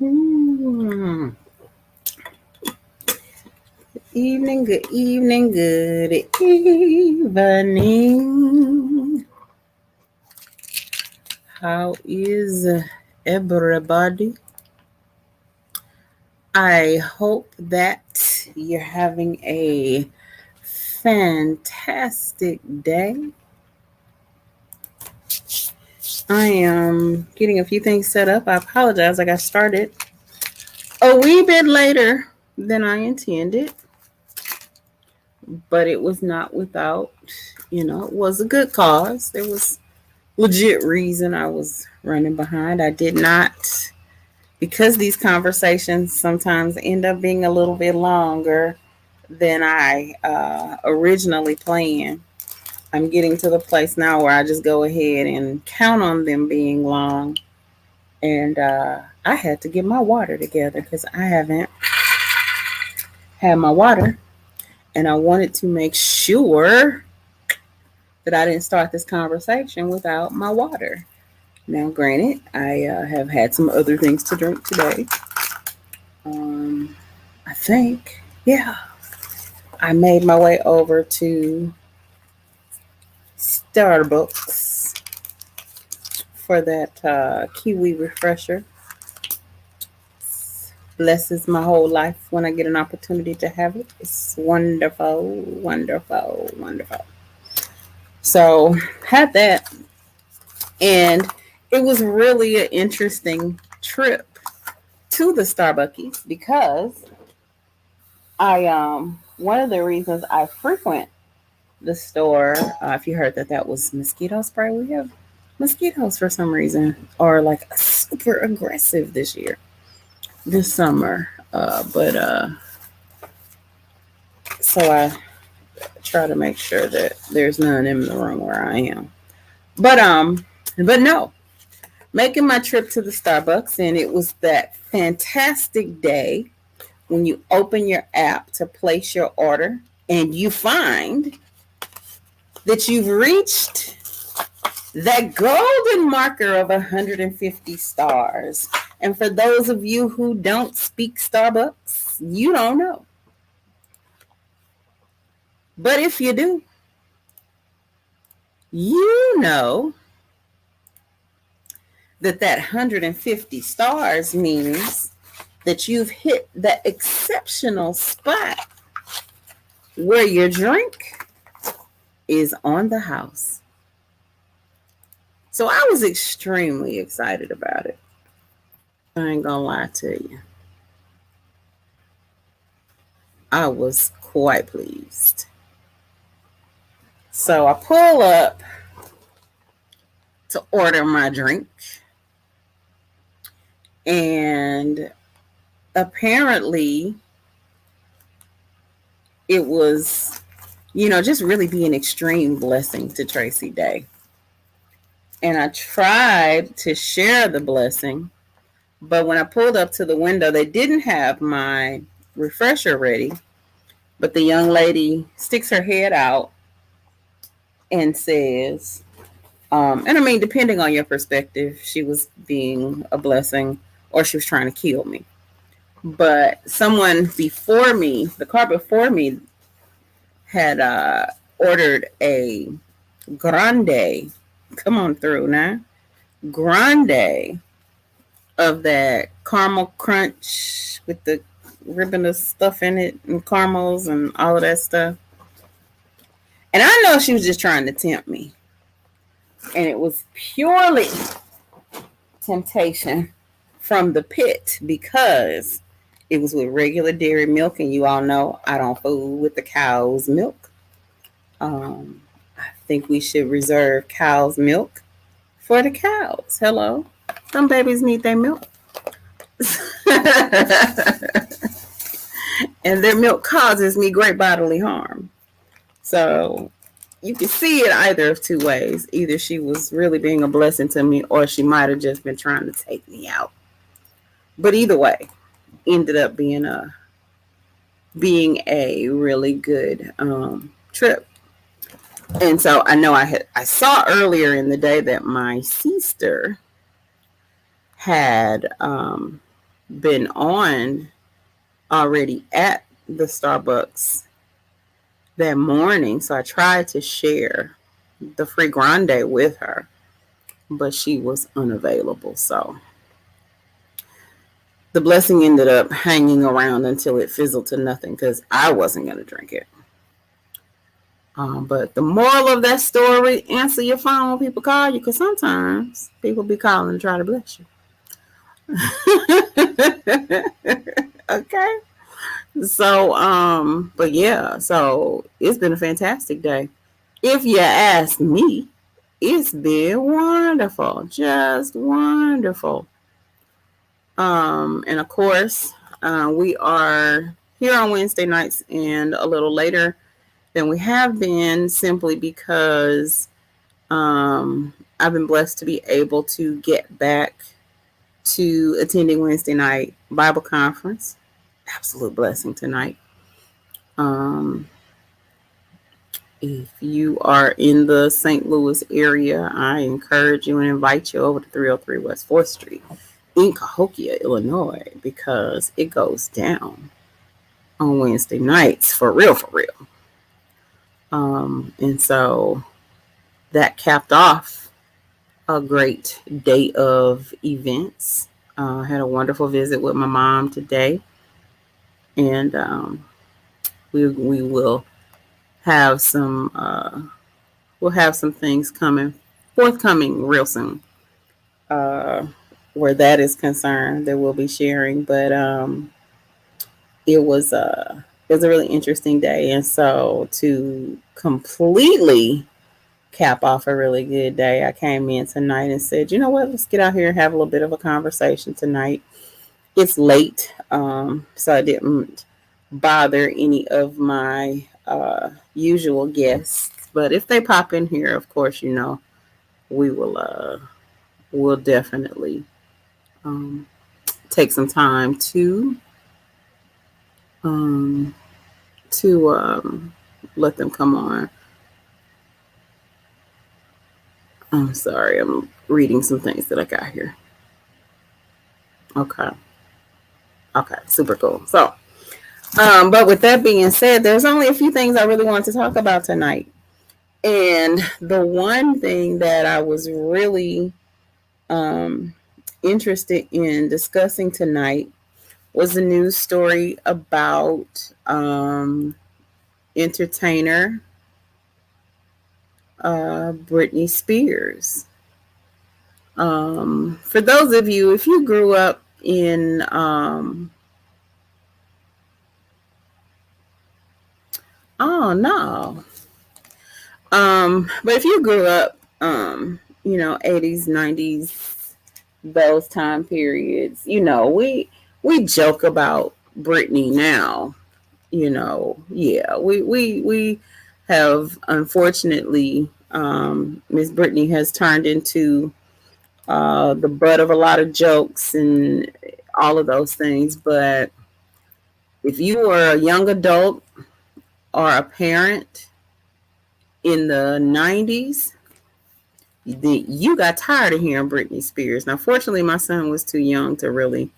Good evening, good evening, good evening. How is everybody? I hope that you're having a fantastic day. I am getting a few things set up. I apologize. I got started a wee bit later than I intended, but it was not without, it was a good cause. There was legit reason I was running behind. I did not, because these conversations sometimes end up being a little bit longer than I originally planned. I'm getting to the place now where I just go ahead and count on them being long. And I had to get my water together because I haven't had my water. And I wanted to make sure that I didn't start this conversation without my water. Now, granted, I have had some other things to drink today. I think, yeah, I made my way over to Starbucks for that kiwi refresher. Blesses my whole life when I get an opportunity to have it. It's wonderful, wonderful, wonderful. So, had that, and it was really an interesting trip to the Starbucks because I one of the reasons I frequent the store, if you heard that was mosquito spray, we have mosquitoes for some reason are like super aggressive this summer. But so I try to make sure that there's none in the room where I am. But no, making my trip to the Starbucks, and it was that fantastic day when you open your app to place your order and you find that you've reached that golden marker of 150 stars. And for those of you who don't speak Starbucks, you don't know. But if you do, you know that 150 stars means that you've hit that exceptional spot where your drink is on the house. So I was extremely excited about it. I ain't gonna lie to you. I was quite pleased. So I pull up to order my drink, and apparently it was, just really be an extreme blessing to Tracy Day. And I tried to share the blessing, but when I pulled up to the window, they didn't have my refresher ready. But the young lady sticks her head out and says, and I mean, depending on your perspective, she was being a blessing or she was trying to kill me. But someone before me, the car before me, had ordered a grande. Come on through now. Grande of that caramel crunch with the ribbon of stuff in it and caramels and all of that stuff. And I know she was just trying to tempt me. And it was purely temptation from the pit because it was with regular dairy milk. And you all know I don't fool with the cow's milk. I think we should reserve cow's milk for the cows. Hello. Some babies need their milk. And their milk causes me great bodily harm. So you can see it either of two ways. Either she was really being a blessing to me or she might have just been trying to take me out. But either way, ended up being a really good trip. And so I know I saw earlier in the day that my sister had been on already at the Starbucks that morning. So I tried to share the free grande with her, but she was unavailable. So the blessing ended up hanging around until it fizzled to nothing because I wasn't going to drink it. But the moral of that story, answer your phone when people call you, because sometimes people be calling to try to bless you. Okay. So, but yeah, so it's been a fantastic day. If you ask me, it's been wonderful, just wonderful. And of course, we are here on Wednesday nights and a little later than we have been, simply because I've been blessed to be able to get back to attending Wednesday night Bible conference. Absolute blessing tonight. If you are in the St. Louis area, I encourage you and invite you over to 303 West 4th Street in Cahokia, Illinois, because it goes down on Wednesday nights for real, for real. And so that capped off a great day of events. I had a wonderful visit with my mom today, and we will have some things forthcoming real soon, where that is concerned, that we'll be sharing. But it was a really interesting day, and so to completely cap off a really good day, I came in tonight and said, you know what, let's get out here and have a little bit of a conversation tonight. It's late, so I didn't bother any of my usual guests, but if they pop in here, of course, we will we'll definitely take some time to let them come on. I'm sorry, I'm reading some things that I got here. Okay, super cool. So, but with that being said, there's only a few things I really want to talk about tonight. And the one thing that I was really interested in discussing tonight was a news story about entertainer Britney Spears. For those of you, if you grew up in oh no. But if you grew up 80s, 90s, those time periods, we joke about Britney now. Yeah, we have, unfortunately, Miss Britney has turned into the butt of a lot of jokes and all of those things. But if you were a young adult or a parent in the 90s, you got tired of hearing Britney Spears. Now, fortunately, my son was too young to really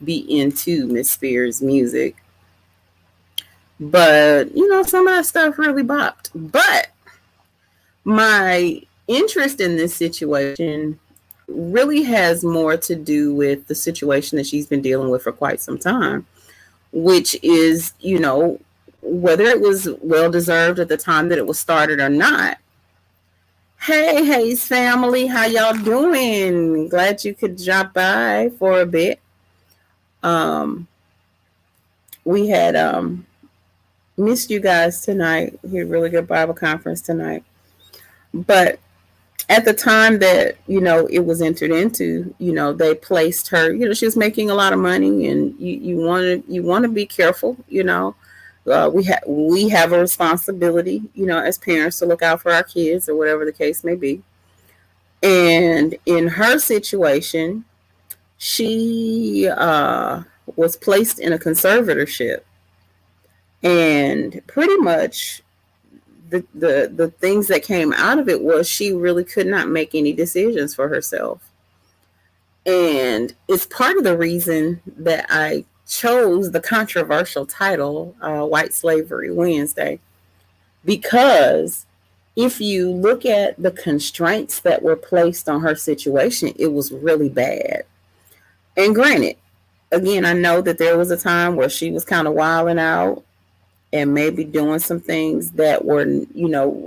be into Miss Spears' music. But, some of that stuff really bopped. But my interest in this situation really has more to do with the situation that she's been dealing with for quite some time, which is, whether it was well-deserved at the time that it was started or not. Hey, Hayes family, how y'all doing? Glad you could drop by for a bit. We had missed you guys tonight. We had a really good Bible conference tonight. But at the time that, it was entered into, they placed her, she was making a lot of money, and you want to be careful, we have a responsibility, as parents, to look out for our kids, or whatever the case may be. And in her situation, she was placed in a conservatorship, and pretty much the things that came out of it was she really could not make any decisions for herself. And it's part of the reason that I chose the controversial title, White Slavery Wednesday, because if you look at the constraints that were placed on her situation, it was really bad. And granted, again, I know that there was a time where she was kind of wilding out and maybe doing some things that were,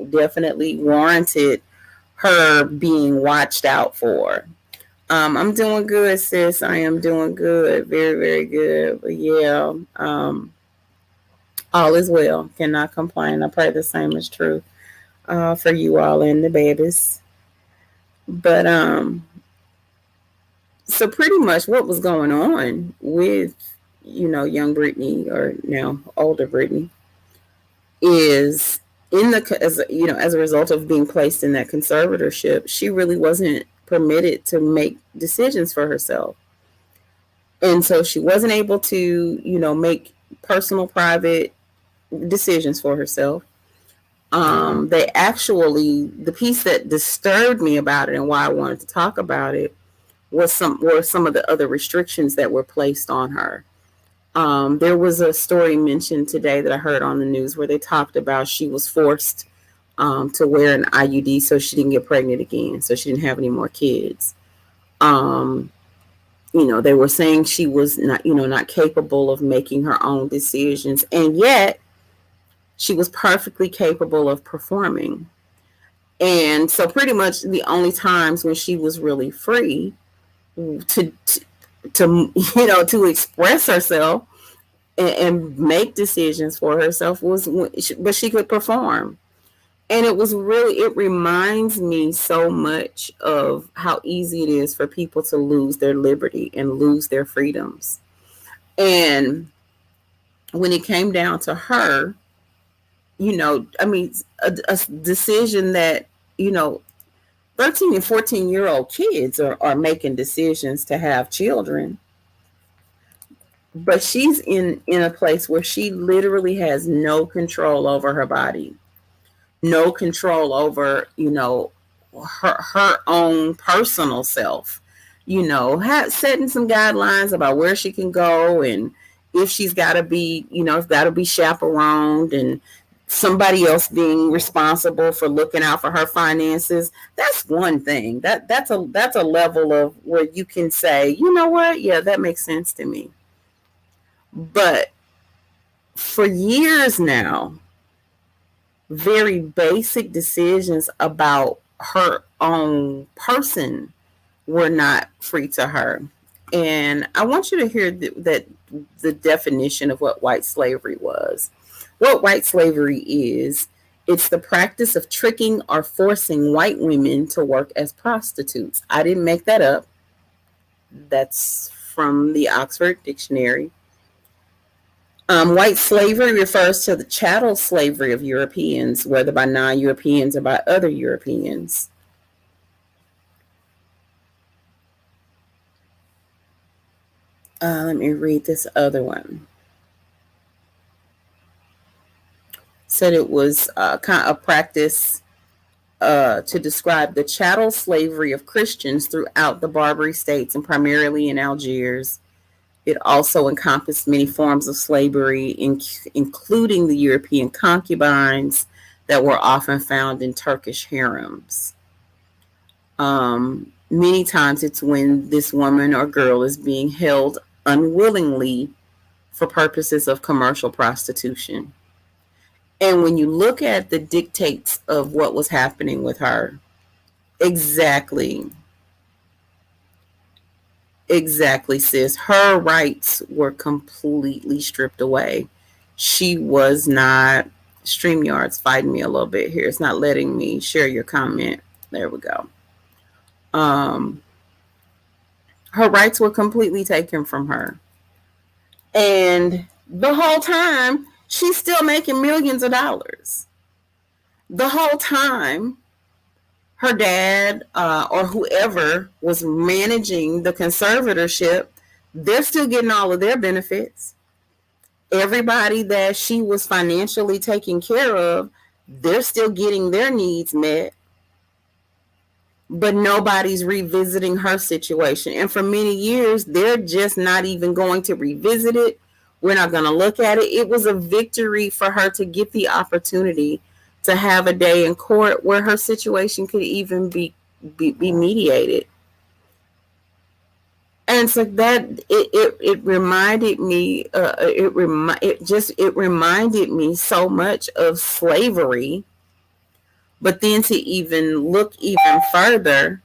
definitely warranted her being watched out for. I'm doing good, sis. I am doing good. Very, very good. But yeah, all is well. Cannot complain. I pray the same is true for you all and the babies. But so pretty much what was going on with, young Brittany, or now older Brittany, is as a result of being placed in that conservatorship, she really wasn't permitted to make decisions for herself. And so she wasn't able to, make personal, private decisions for herself. The piece that disturbed me about it and why I wanted to talk about it were some of the other restrictions that were placed on her. There was a story mentioned today that I heard on the news where they talked about she was forced to wear an IUD so she didn't get pregnant again, so she didn't have any more kids. They were saying she was not capable of making her own decisions, and yet she was perfectly capable of performing. And so pretty much the only times when she was really free to express herself and make decisions for herself but she could perform. And it reminds me so much of how easy it is for people to lose their liberty and lose their freedoms. And when it came down to her, a decision that, 13 and 14-year-old kids are making decisions to have children. But she's in a place where she literally has no control over her body, no control over, her own personal self, setting some guidelines about where she can go, and if she's got to be, if got to be chaperoned, and somebody else being responsible for looking out for her finances. That's one thing. That's a level of where you can say, you know what? Yeah, that makes sense to me. But for years now, very basic decisions about her own person were not free to her. And I want you to hear the definition of what white slavery was. What white slavery is, it's the practice of tricking or forcing white women to work as prostitutes. I didn't make that up. That's from the Oxford Dictionary. White slavery refers to the chattel slavery of Europeans, whether by non-Europeans or by other Europeans. Let me read this other one. Said it was kind of a practice to describe the chattel slavery of Christians throughout the Barbary states and primarily in Algiers. It also encompassed many forms of slavery, including the European concubines that were often found in Turkish harems. Many times it's when this woman or girl is being held unwillingly for purposes of commercial prostitution. And when you look at the dictates of what was happening with her, exactly, sis, her rights were completely stripped away. She was not, StreamYard's fighting me a little bit here. It's not letting me share your comment. There we go. Her rights were completely taken from her. And the whole time, she's still making millions of dollars. The whole time, her dad or whoever was managing the conservatorship, they're still getting all of their benefits. Everybody that she was financially taking care of, they're still getting their needs met. but nobody's revisiting her situation. And for many years, they're just not even going to revisit it. We're not going to look at it. It was a victory for her to get the opportunity to have a day in court where her situation could even be mediated. And so that it reminded me, it reminded me so much of slavery. But then to even look even further,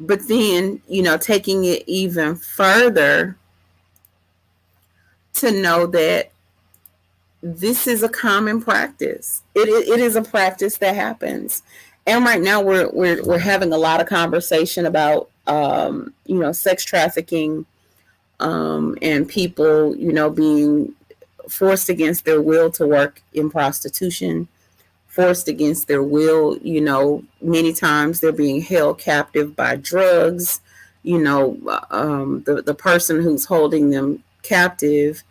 but then, taking it even further to know that this is a common practice. It is a practice that happens. And right now we're having a lot of conversation about, sex trafficking, and people, being forced against their will to work in prostitution, forced against their will. Many times they're being held captive by drugs. The person who's holding them captive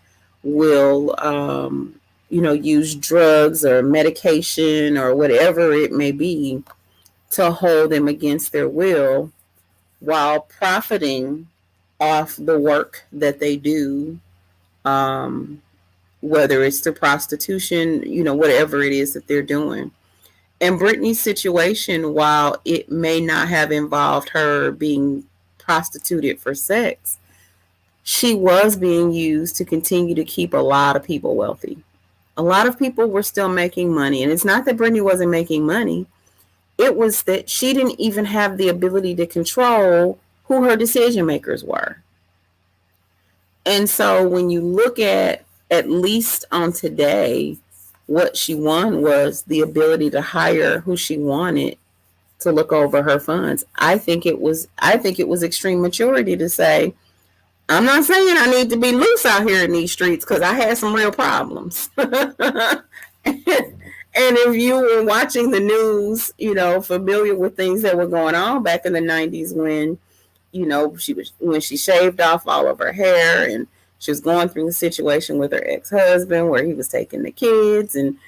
will, use drugs or medication or whatever it may be to hold them against their will while profiting off the work that they do, whether it's through prostitution, whatever it is that they're doing. And Brittany's situation, while it may not have involved her being prostituted for sex, she was being used to continue to keep a lot of people wealthy. A lot of people were still making money. And it's not that Brittany wasn't making money. It was that she didn't even have the ability to control who her decision makers were. And so when you look at least on today, what she won was the ability to hire who she wanted to look over her funds. I think it was extreme maturity to say, I'm not saying I need to be loose out here in these streets because I had some real problems. And if you were watching the news, familiar with things that were going on back in the 90s when, when she shaved off all of her hair and she was going through the situation with her ex-husband where he was taking the kids, and,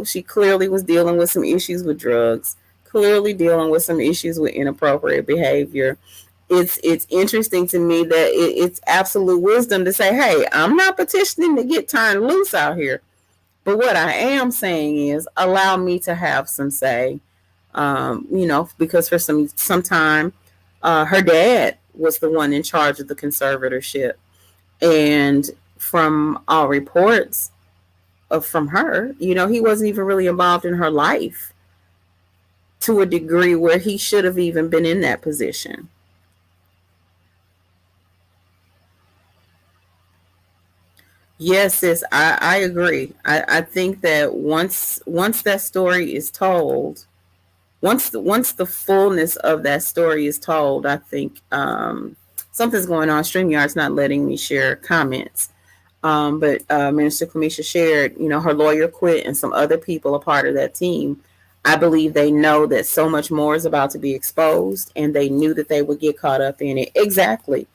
she clearly was dealing with some issues with drugs, clearly dealing with some issues with inappropriate behavior. It's interesting to me that it's absolute wisdom to say, hey, I'm not petitioning to get turned loose out here. But what I am saying is allow me to have some say, because for some time, her dad was the one in charge of the conservatorship. And from all reports from her, he wasn't even really involved in her life to a degree where he should have even been in that position. Yes, sis, I agree. I think that once that story is told, once the fullness of that story is told, I think, something's going on. StreamYard's not letting me share comments. But Minister Clemisha shared, her lawyer quit and some other people are part of that team. I believe they know that so much more is about to be exposed, and they knew that they would get caught up in it. Exactly.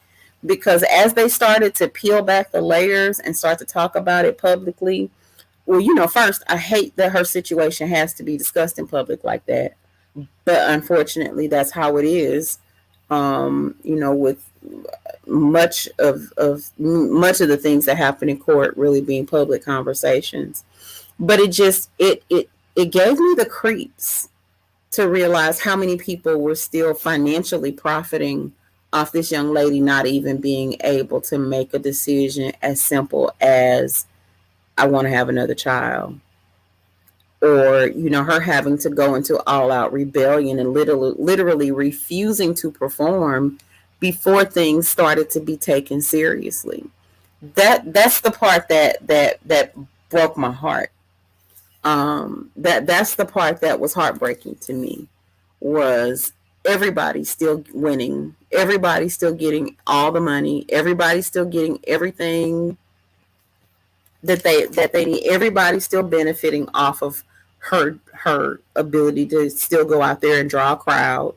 Because as they started to peel back the layers and start to talk about it publicly, well, first, I hate that her situation has to be discussed in public like that. But unfortunately, that's how it is. With much of the things that happen in court really being public conversations. But it gave me the creeps to realize how many people were still financially profiting off this young lady not even being able to make a decision as simple as, I want to have another child. Or, her having to go into all out rebellion and literally refusing to perform before things started to be taken seriously. That's the part that broke my heart. That's the part that was heartbreaking to me, was everybody still winning, everybody still getting all the money, everybody still getting everything that they need, everybody still benefiting off of her ability to still go out there and draw a crowd.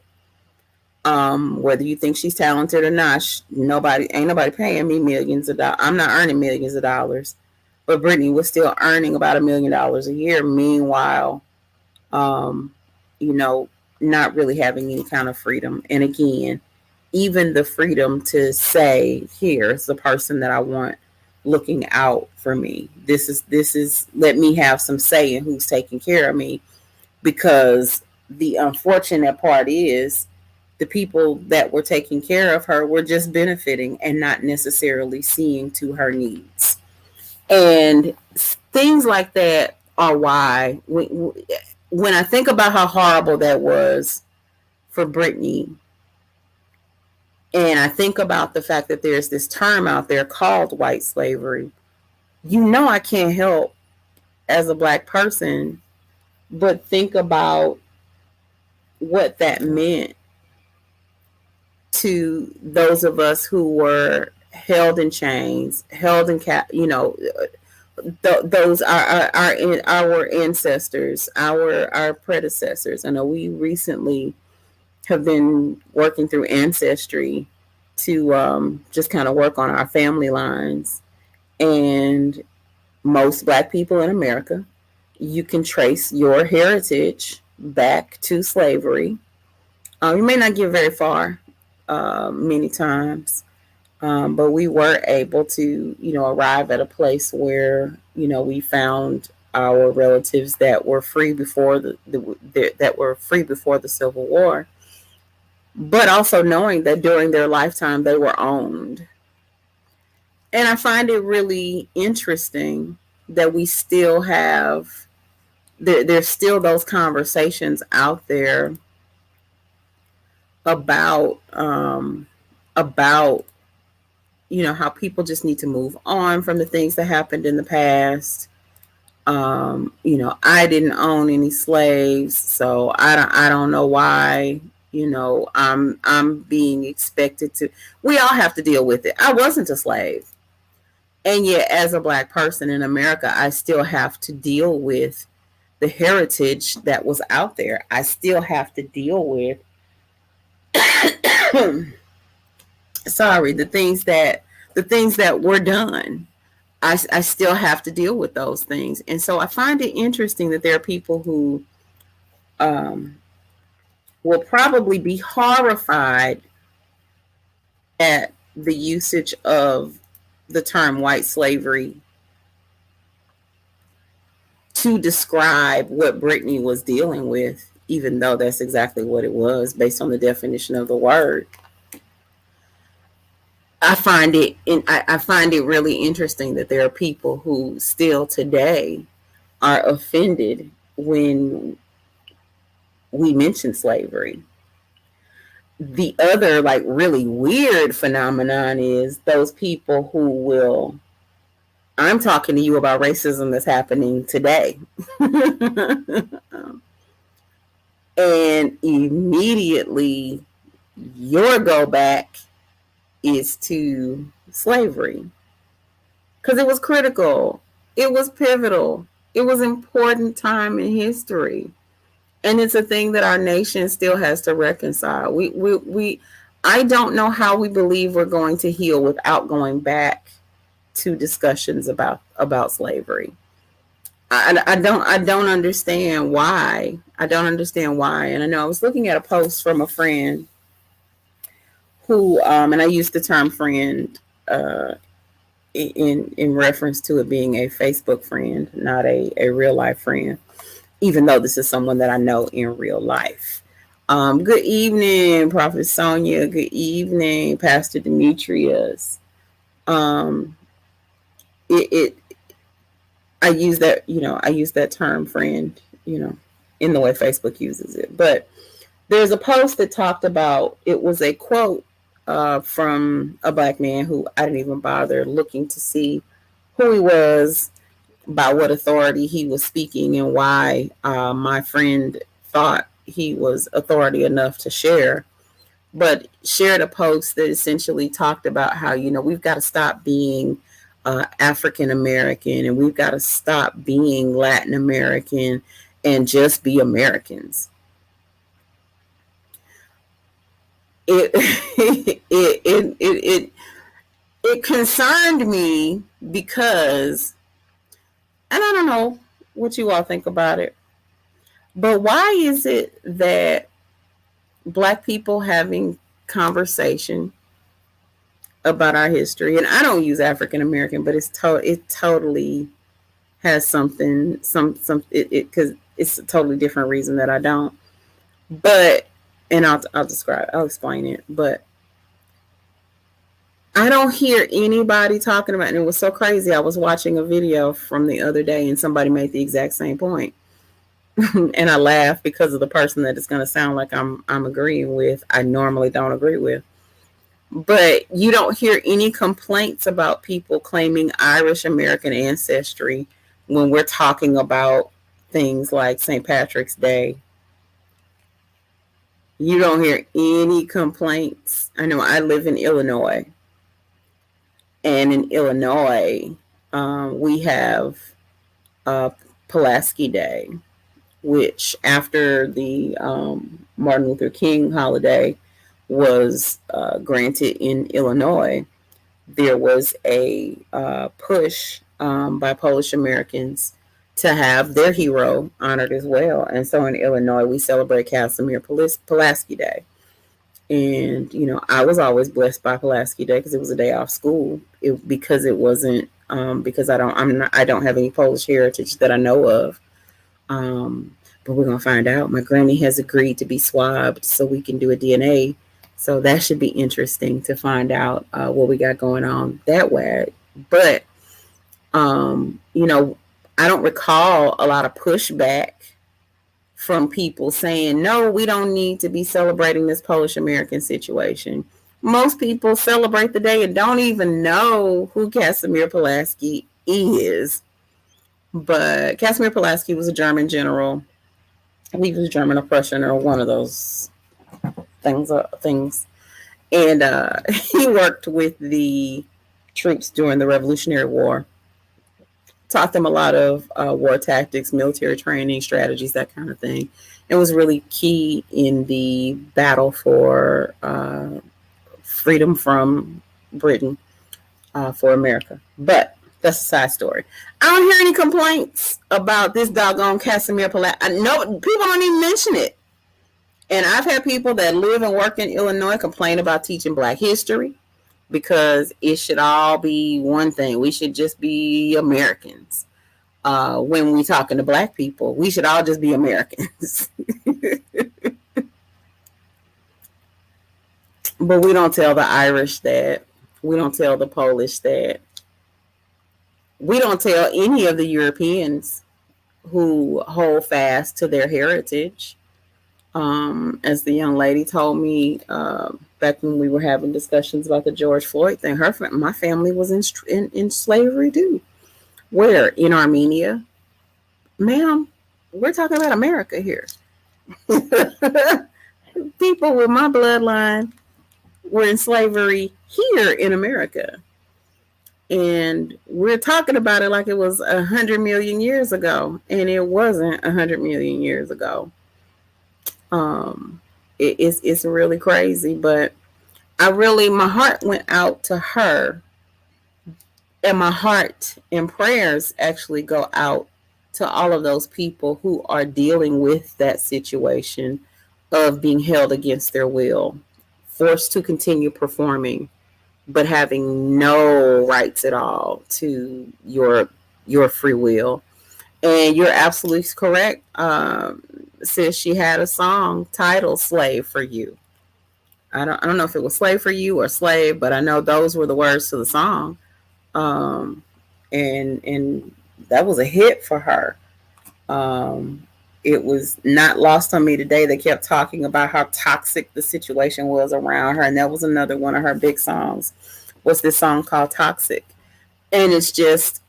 Whether you think she's talented or not, ain't nobody paying me millions of dollars. I'm not earning millions of dollars, but Brittany was still earning about $1 million a year. Meanwhile, um, you know, not really having any kind of freedom. And again, even the freedom to say, here's the person that I want looking out for me. This is let me have some say in who's taking care of me, because the unfortunate part is the people that were taking care of her were just benefiting and not necessarily seeing to her needs. And things like that are why when I think about how horrible that was for Brittany, and I think about the fact that there's this term out there called white slavery, I can't help as a Black person but think about what that meant to those of us who were held in chains, held in those are our ancestors, our predecessors. I know we recently have been working through Ancestry to just kind of work on our family lines. And most Black people in America, you can trace your heritage back to slavery. You may not get very far many times, but we were able to, arrive at a place where, we found our relatives that were free before that were free before the Civil War, but also knowing that during their lifetime they were owned. And I find it really interesting that we still have there's still those conversations out there about how people just need to move on from the things that happened in the past. I didn't own any slaves, so I don't know why, I'm being expected to. We all have to deal with it. I wasn't a slave. And yet, as a Black person in America, I still have to deal with the heritage that was out there. I still have to deal with the things that were done. I still have to deal with those things. And so I find it interesting that there are people who will probably be horrified at the usage of the term white slavery to describe what Brittany was dealing with, even though that's exactly what it was based on the definition of the word. I find it really interesting that there are people who still today are offended when we mention slavery. The other really weird phenomenon is those people who will, I'm talking to you about racism that's happening today. And immediately your go back is to slavery. Because it was critical. It was pivotal. It was important time in history. And it's a thing that our nation still has to reconcile. I don't know how we believe we're going to heal without going back to discussions about slavery. I don't understand why. I don't understand why. And I know I was looking at a post from a friend who, and I use the term friend in reference to it being a Facebook friend, not a real life friend, even though this is someone that I know in real life. Good evening, Prophet Sonia. Good evening, Pastor Demetrius. I use that term friend, in the way Facebook uses it. But there's a post that talked about, it was a quote from a Black man who I didn't even bother looking to see who he was, by what authority he was speaking, and why my friend thought he was authority enough to share, but shared a post that essentially talked about how, we've got to stop being African American, and we've got to stop being Latin American and just be Americans. It concerned me because and I don't know what you all think about it, but why is it that Black people having conversation about our history, and I don't use African American, but it totally has some it because it's a totally different reason that I don't. But and I'll explain it. But I don't hear anybody talking about, and it was so crazy. I was watching a video from the other day, and somebody made the exact same point, and I laughed because of the person that it's going to sound like I'm agreeing with. I normally don't agree with. But you don't hear any complaints about people claiming Irish American ancestry when we're talking about things like St. Patrick's Day. You don't hear any complaints. I know I live in Illinois, and in Illinois, we have Pulaski Day, which after the Martin Luther King holiday was granted in Illinois, there was a push by Polish Americans to have their hero honored as well. And so in Illinois, we celebrate Casimir Pulaski Day. And, you know, I was always blessed by Pulaski Day because it was a day off school. Because it wasn't, because I don't have any Polish heritage that I know of. But we're going to find out. My granny has agreed to be swabbed so we can do a DNA. So that should be interesting to find out what we got going on that way. But, you know, I don't recall a lot of pushback from people saying, no, we don't need to be celebrating this Polish American situation. Most people celebrate the day and don't even know who Casimir Pulaski is. But Casimir Pulaski was a German general. I believe he was German or Prussian or one of those things. And he worked with the troops during the Revolutionary War. Taught them a lot of war tactics, military training, strategies, that kind of thing. It was really key in the battle for freedom from Britain for America. But that's a side story. I don't hear any complaints about this doggone Casimir Pulaski. No, people don't even mention it. And I've had people that live and work in Illinois complain about teaching Black history, because it should all be one thing. We should just be Americans. When we're talking to Black people, we should all just be Americans. But we don't tell the Irish that. We don't tell the Polish that. We don't tell any of the Europeans who hold fast to their heritage. As the young lady told me back when we were having discussions about the George Floyd thing, my family was in slavery too. Where? In Armenia? Ma'am, we're talking about America here. People with my bloodline were in slavery here in America. And we're talking about it like it was 100 million years ago. And it wasn't 100 million years ago. It's really crazy, but my heart went out to her, and my heart and prayers actually go out to all of those people who are dealing with that situation of being held against their will, forced to continue performing, but having no rights at all to your free will. And you're absolutely correct. Sis, she had a song titled "Slave for You." I don't know if it was "Slave for You" or "Slave," but I know those were the words to the song. And that was a hit for her. It was not lost on me today. They kept talking about how toxic the situation was around her, and that was another one of her big songs. Was this song called "Toxic"? And it's just,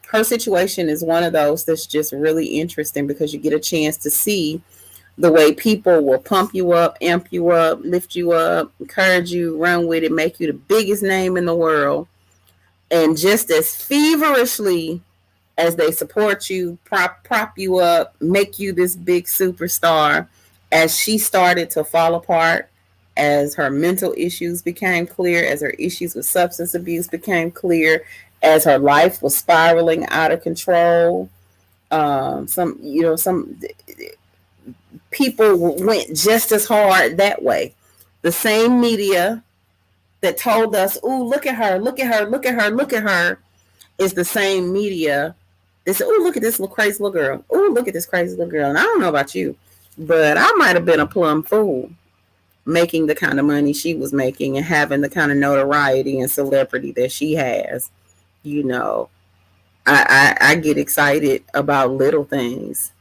her situation is one of those that's just really interesting, because you get a chance to see the way people will pump you up, amp you up, lift you up, encourage you, run with it, make you the biggest name in the world. And just as feverishly as they support you, prop you up, make you this big superstar, as she started to fall apart, as her mental issues became clear, as her issues with substance abuse became clear, as her life was spiraling out of control. Some people went just as hard that way. The same media that told us, "Ooh, look at her, look at her, look at her, look at her," is the same media that said, "Ooh, look at this little crazy little girl. Ooh, look at this crazy little girl." And I don't know about you, but I might have been a plum fool making the kind of money she was making and having the kind of notoriety and celebrity that she has. You know, I get excited about little things.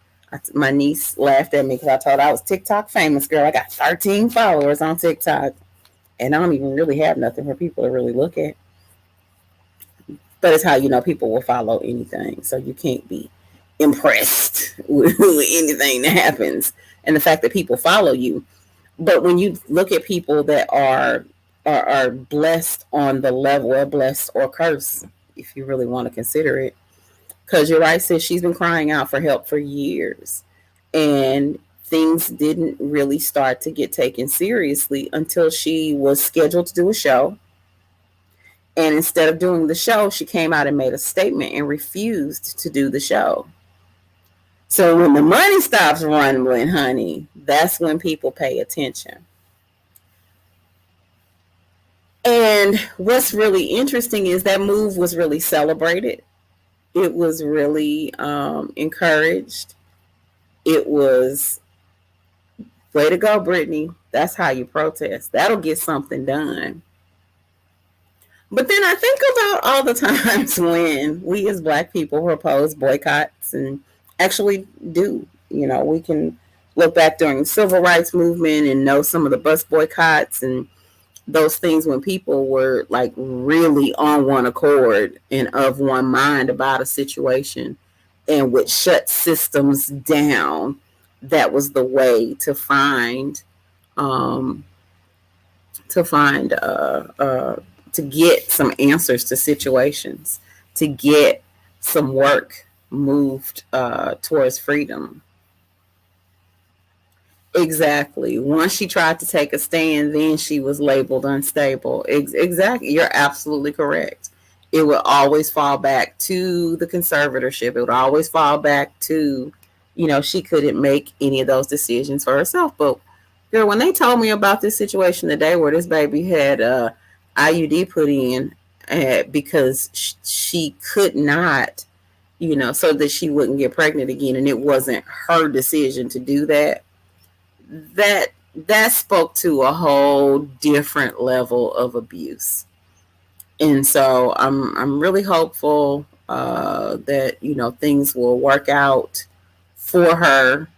My niece laughed at me because I told her I was TikTok famous, girl. I got 13 followers on TikTok, and I don't even really have nothing for people to really look at. But it's how you know people will follow anything, so you can't be impressed with anything that happens and the fact that people follow you. But when you look at people that are blessed on the level of blessed or cursed, if you really want to consider it, because you're right, sis, she's been crying out for help for years, and things didn't really start to get taken seriously until she was scheduled to do a show. And instead of doing the show, she came out and made a statement and refused to do the show. So when the money stops rumbling, honey, that's when people pay attention. And what's really interesting is that move was really celebrated. It was really encouraged. It was, way to go, Brittany. That's how you protest. That'll get something done. But then I think about all the times when we as Black people propose boycotts and actually do. You know, we can look back during the civil rights movement and know some of the bus boycotts and those things when people were like really on one accord and of one mind about a situation and would shut systems down. That was the way to find to get some answers to situations, to get some work moved towards freedom. Exactly. Once she tried to take a stand, then she was labeled unstable. Exactly. You're absolutely correct. It would always fall back to the conservatorship. It would always fall back to, she couldn't make any of those decisions for herself. But girl, when they told me about this situation today where this baby had IUD put in because she could not, so that she wouldn't get pregnant again, and it wasn't her decision to do that, that spoke to a whole different level of abuse. And so I'm really hopeful that things will work out for her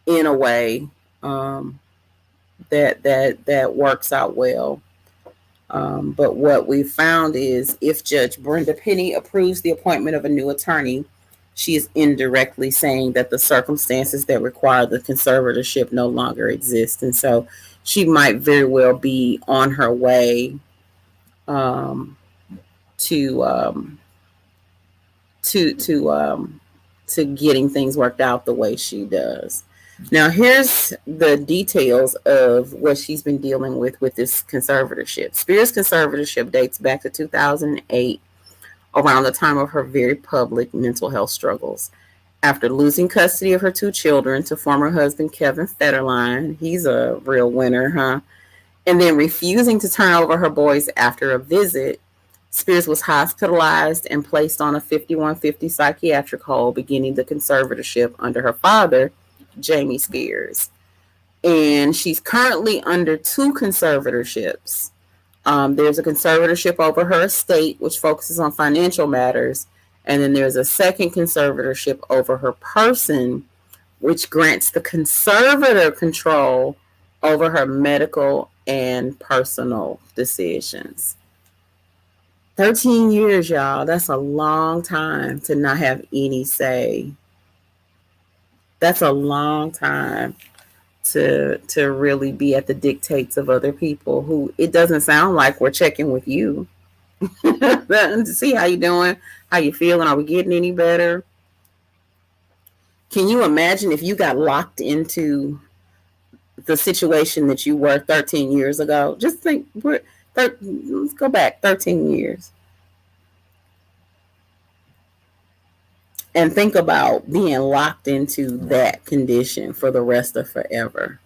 in a way that works out well. But what we found is if Judge Brenda Penny approves the appointment of a new attorney, she is indirectly saying that the circumstances that require the conservatorship no longer exist. And so she might very well be on her way to getting things worked out the way she does. Now, here's the details of what she's been dealing with this conservatorship. Spears' conservatorship dates back to 2008, around the time of her very public mental health struggles. After losing custody of her two children to former husband Kevin Federline, he's a real winner, huh? And then refusing to turn over her boys after a visit, Spears was hospitalized and placed on a 5150 psychiatric hold, beginning the conservatorship under her father, Jamie Spears. And she's currently under two conservatorships. There's a conservatorship over her estate, which focuses on financial matters. And then there's a second conservatorship over her person, which grants the conservator control over her medical and personal decisions. 13 years, y'all. That's a long time to not have any say. That's a long time to really be at the dictates of other people who it doesn't sound like we're checking with you to see how you doing, how you feeling, are we getting any better? Can you imagine if you got locked into the situation that you were 13 years ago? Just think, let's go back 13 years. And think about being locked into that condition for the rest of forever.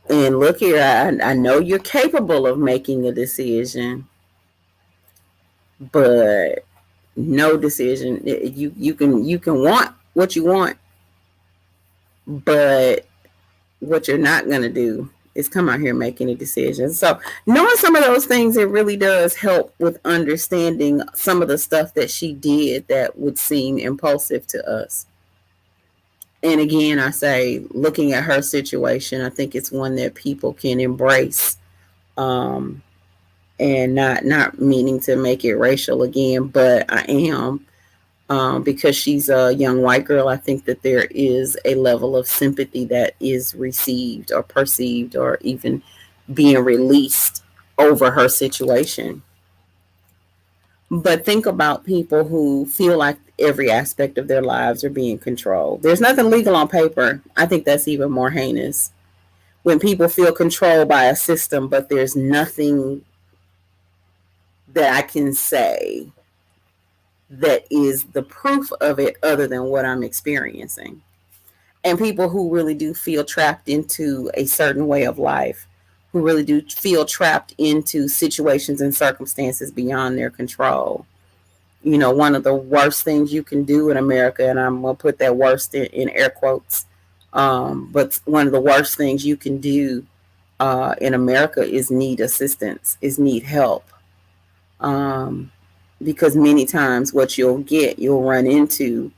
And look here, I know you're capable of making a decision, but no decision. You can want what you want, but what you're not gonna do is come out here making a decision. So knowing some of those things, it really does help with understanding some of the stuff that she did that would seem impulsive to us. And again, I say, looking at her situation, I think it's one that people can embrace, um, and not meaning to make it racial again, but I am, because she's a young white girl. I think that there is a level of sympathy that is received or perceived or even being released over her situation. But think about people who feel like every aspect of their lives are being controlled. There's nothing legal on paper. I think that's even more heinous. When people feel controlled by a system, but there's nothing that I can say that is the proof of it other than what I'm experiencing. And people who really do feel trapped into a certain way of life, who really do feel trapped into situations and circumstances beyond their control. You know, one of the worst things you can do in America, and I'm going to put that worst in air quotes, but one of the worst things you can do in America is need assistance, is need help. Um, because many times what you'll run into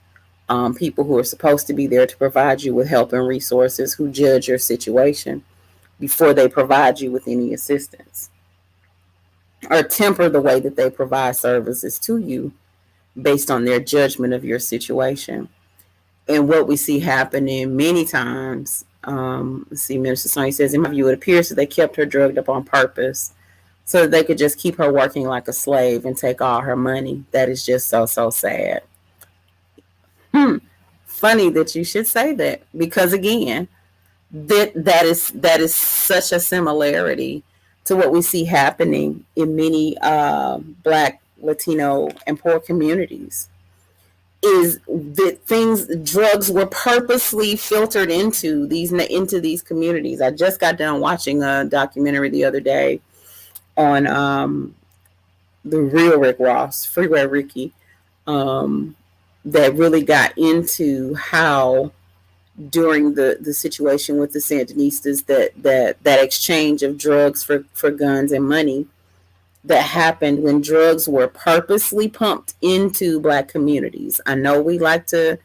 people who are supposed to be there to provide you with help and resources, who judge your situation before they provide you with any assistance, or temper the way that they provide services to you based on their judgment of your situation. And what we see happening many times, let's see, Minister Sonia says, in my view, it appears that they kept her drugged up on purpose so that they could just keep her working like a slave and take all her money. That is just so, so sad. Funny that you should say that, because again, that is such a similarity to what we see happening in many Black, Latino, and poor communities. Is that drugs were purposely filtered into these communities. I just got done watching a documentary the other day on the real Rick Ross, Freeway Ricky, that really got into how during the situation with the Sandinistas, that exchange of drugs for guns and money that happened when drugs were purposely pumped into Black communities. I know we like to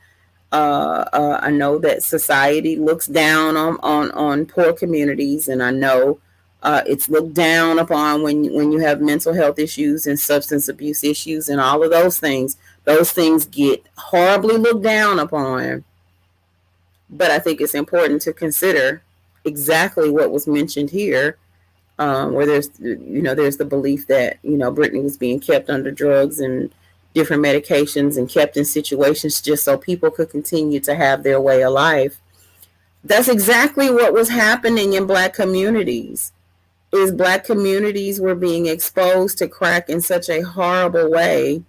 I know that society looks down on poor communities, and I know it's looked down upon when you have mental health issues and substance abuse issues and all of those things. Those things get horribly looked down upon. But I think it's important to consider exactly what was mentioned here, where there's the belief that Brittany was being kept under drugs and different medications and kept in situations just so people could continue to have their way of life. That's exactly what was happening in Black communities. Is Black communities were being exposed to crack in such a horrible way,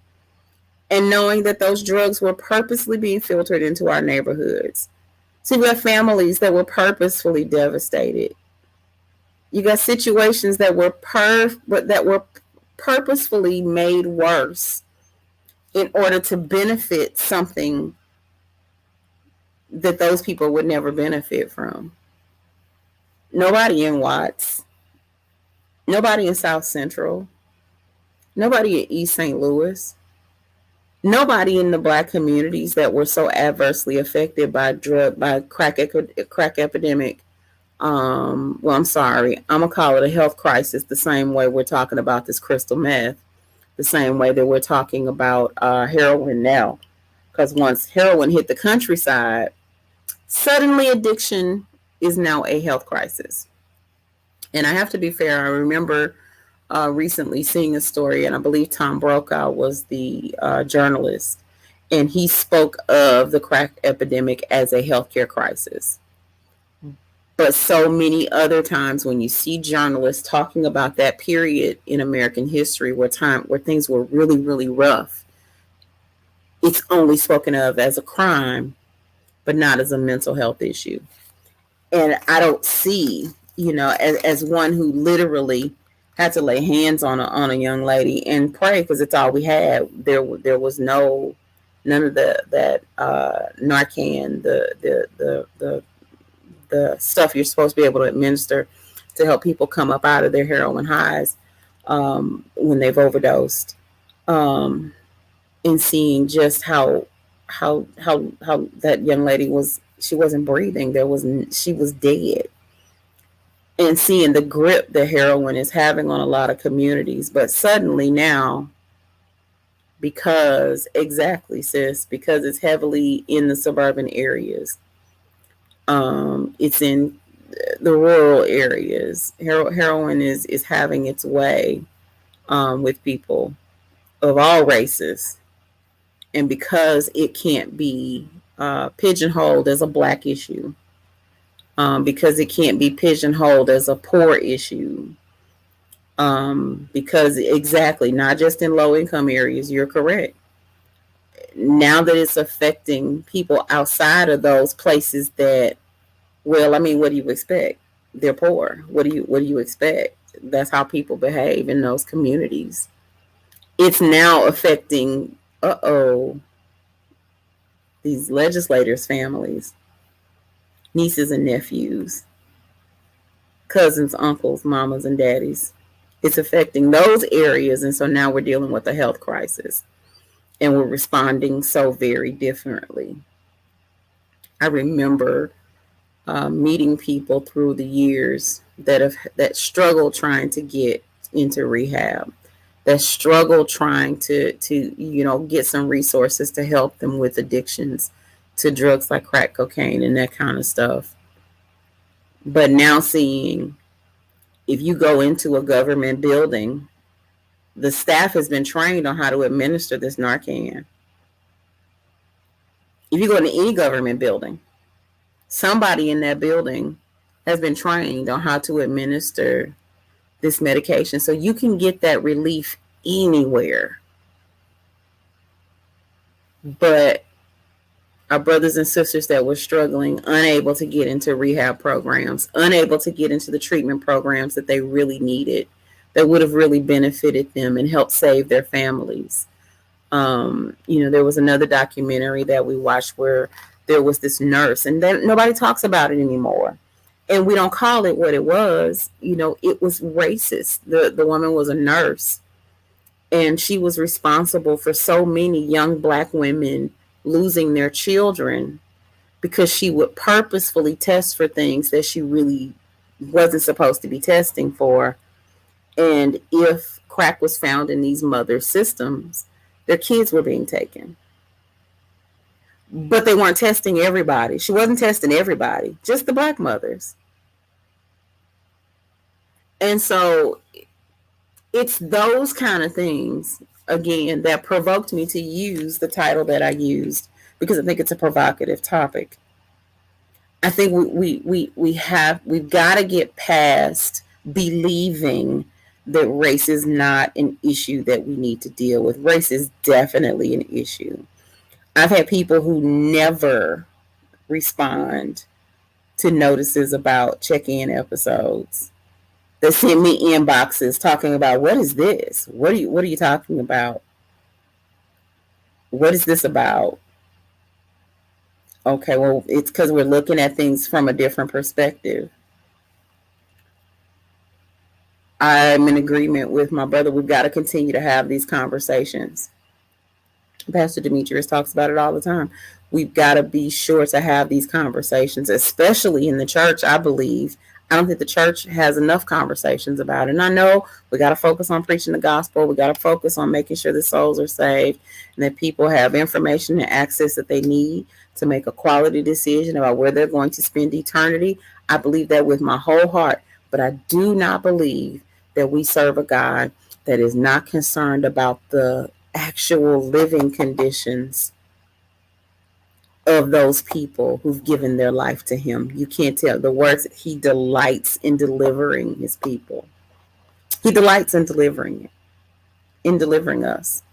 and knowing that those drugs were purposely being filtered into our neighborhoods. So you got families that were purposefully devastated. You got situations that were purposefully made worse in order to benefit something that those people would never benefit from. Nobody in Watts, nobody in South Central, nobody in East St. Louis, nobody in the Black communities that were so adversely affected by crack epidemic. Well, I'm sorry, I'm gonna call it a health crisis, the same way we're talking about this crystal meth, the same way that we're talking about heroin now. Because once heroin hit the countryside, suddenly addiction is now a health crisis. And I have to be fair, I remember recently seeing a story, and I believe Tom Brokaw was the journalist, and he spoke of the crack epidemic as a healthcare crisis. But so many other times when you see journalists talking about that period in American history where things were really, really rough, it's only spoken of as a crime, but not as a mental health issue. And I don't see, as one who literally had to lay hands on a young lady and pray, because it's all we had. There was none of that Narcan, the stuff you're supposed to be able to administer to help people come up out of their heroin highs when they've overdosed, and seeing just how that young lady she wasn't breathing. She was dead. And seeing the grip that heroin is having on a lot of communities. But suddenly now, because it's heavily in the suburban areas, it's in the rural areas, heroin is having its way with people of all races. And because it can't be pigeonholed as a Black issue, because it can't be pigeonholed as a poor issue, because exactly, not just in low income areas, you're correct. Now that it's affecting people outside of those places that, well, I mean, what do you expect? They're poor. What do you expect? That's how people behave in those communities. It's now affecting, these legislators' families, nieces and nephews, cousins, uncles, mamas, and daddies. It's affecting those areas. And so now we're dealing with a health crisis, and we're responding so very differently. I remember meeting people through the years that struggle trying to get into rehab, that struggle trying to get some resources to help them with addictions to drugs like crack cocaine and that kind of stuff. But now seeing, if you go into a government building, the staff has been trained on how to administer this Narcan. If you go into any government building, somebody in that building has been trained on how to administer this medication. So you can get that relief anywhere. But our brothers and sisters that were struggling, unable to get into rehab programs, unable to get into the treatment programs that they really needed, that would have really benefited them and helped save their families. There was another documentary that we watched where there was this nurse, and then nobody talks about it anymore. And we don't call it what it was. It was racist. The woman was a nurse, and she was responsible for so many young Black women losing their children because she would purposefully test for things that she really wasn't supposed to be testing for. And if crack was found in these mothers' systems, their kids were being taken. But they weren't testing everybody. She wasn't testing everybody, just the Black mothers. And so it's those kind of things, again, that provoked me to use the title that I used, because I think it's a provocative topic. I think we've got to get past believing that race is not an issue that we need to deal with. Race is definitely an issue. I've had people who never respond to notices about check-in episodes. They send me inboxes talking about, what is this? What are you talking about? What is this about? Okay, well, it's because we're looking at things from a different perspective. I'm in agreement with my brother. We've got to continue to have these conversations. Pastor Demetrius talks about it all the time. We've got to be sure to have these conversations, especially in the church, I believe. I don't think the church has enough conversations about it. And I know we got to focus on preaching the gospel. We got to focus on making sure the souls are saved and that people have information and access that they need to make a quality decision about where they're going to spend eternity. I believe that with my whole heart. But I do not believe that we serve a God that is not concerned about the actual living conditions of those people who've given their life to him. You can't tell the words that he delights in delivering his people. He delights in delivering us.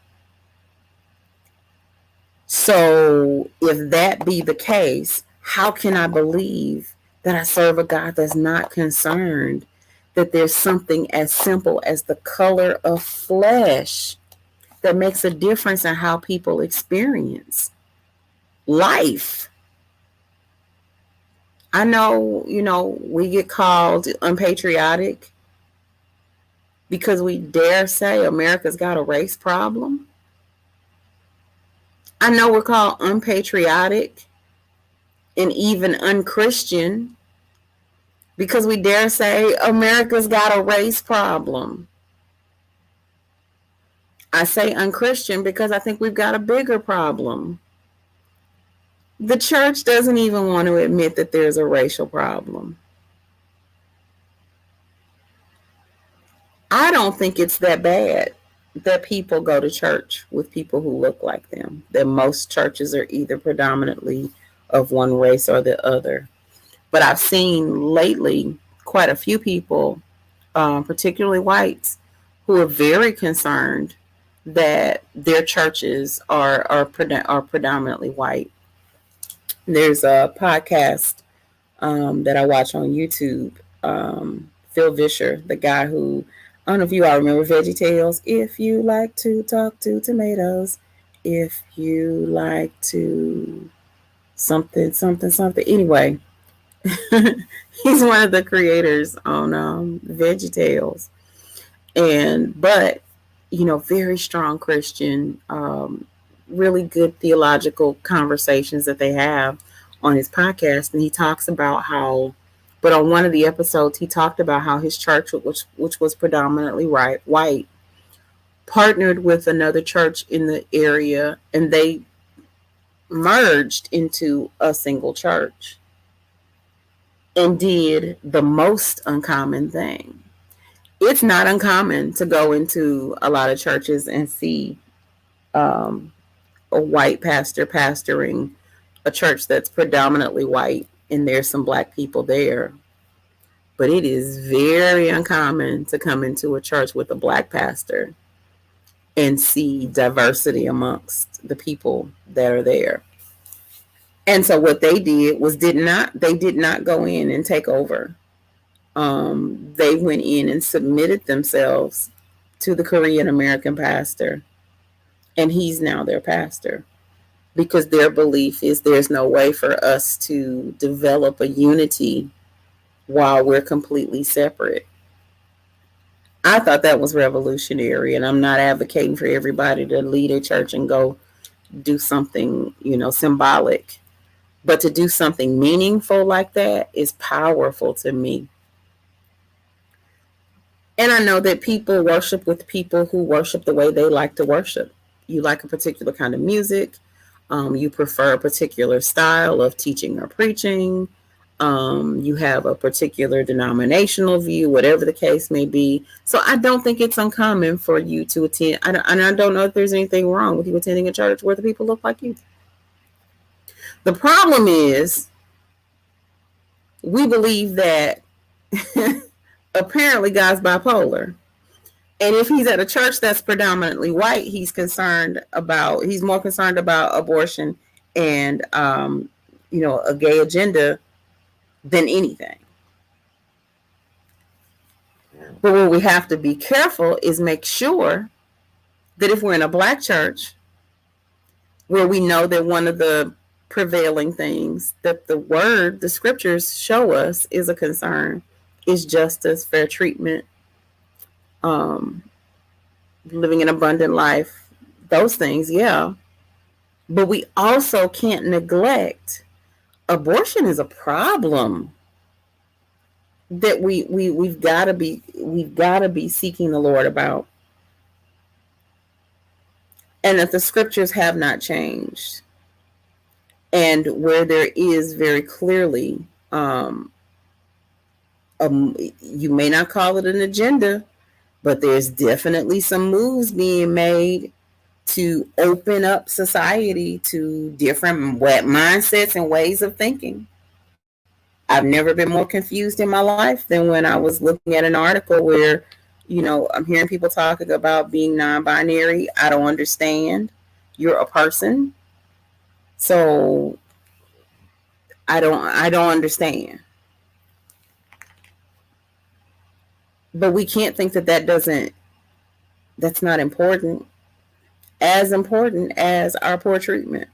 So if that be the case, how can I believe that I serve a God that's not concerned that there's something as simple as the color of flesh that makes a difference in how people experience life? I know, we get called unpatriotic because we dare say America's got a race problem. I know we're called unpatriotic and even unchristian because we dare say America's got a race problem. I say unchristian because I think we've got a bigger problem. The church doesn't even want to admit that there's a racial problem. I don't think it's that bad that people go to church with people who look like them. That most churches are either predominantly of one race or the other. But I've seen lately quite a few people, particularly whites, who are very concerned that their churches are predominantly white. There's a podcast that I watch on YouTube. Phil Vischer, the guy who, I don't know if you all remember Veggie Tales. If you like to talk to tomatoes, if you like to something. Anyway, he's one of the creators on Veggie Tales. But very strong Christian, really good theological conversations that they have on his podcast. And he talks about but on one of the episodes, he talked about how his church, which was predominantly white, partnered with another church in the area, and they merged into a single church and did the most uncommon thing. It's not uncommon to go into a lot of churches and see a white pastor pastoring a church that's predominantly white, and there's some black people there. But it is very uncommon to come into a church with a black pastor and see diversity amongst the people that are there. And so what they did was they did not go in and take over. They went in and submitted themselves to the Korean American pastor, and he's now their pastor, because their belief is there's no way for us to develop a unity while we're completely separate. I thought that was revolutionary, and I'm not advocating for everybody to lead a church and go do something, symbolic. But to do something meaningful like that is powerful to me. And I know that people worship with people who worship the way they like to worship. You like a particular kind of music. You prefer a particular style of teaching or preaching. You have a particular denominational view, whatever the case may be. So I don't think it's uncommon for you to attend. I don't know if there's anything wrong with you attending a church where the people look like you. The problem is we believe that apparently God's bipolar. And if he's at a church that's predominantly white, he's more concerned about abortion and, a gay agenda than anything. But what we have to be careful is make sure that if we're in a black church where we know that one of the prevailing things that the scriptures show us is a concern is justice, fair treatment, living an abundant life, those things, yeah. But we also can't neglect abortion is a problem that we've got to be seeking the Lord about, and that the scriptures have not changed, and where there is very clearly you may not call it an agenda, but there's definitely some moves being made to open up society to different mindsets and ways of thinking. I've never been more confused in my life than when I was looking at an article where, I'm hearing people talking about being non-binary. I don't understand. You're a person. So I don't understand. But we can't think that that's not important. As important as our poor treatment.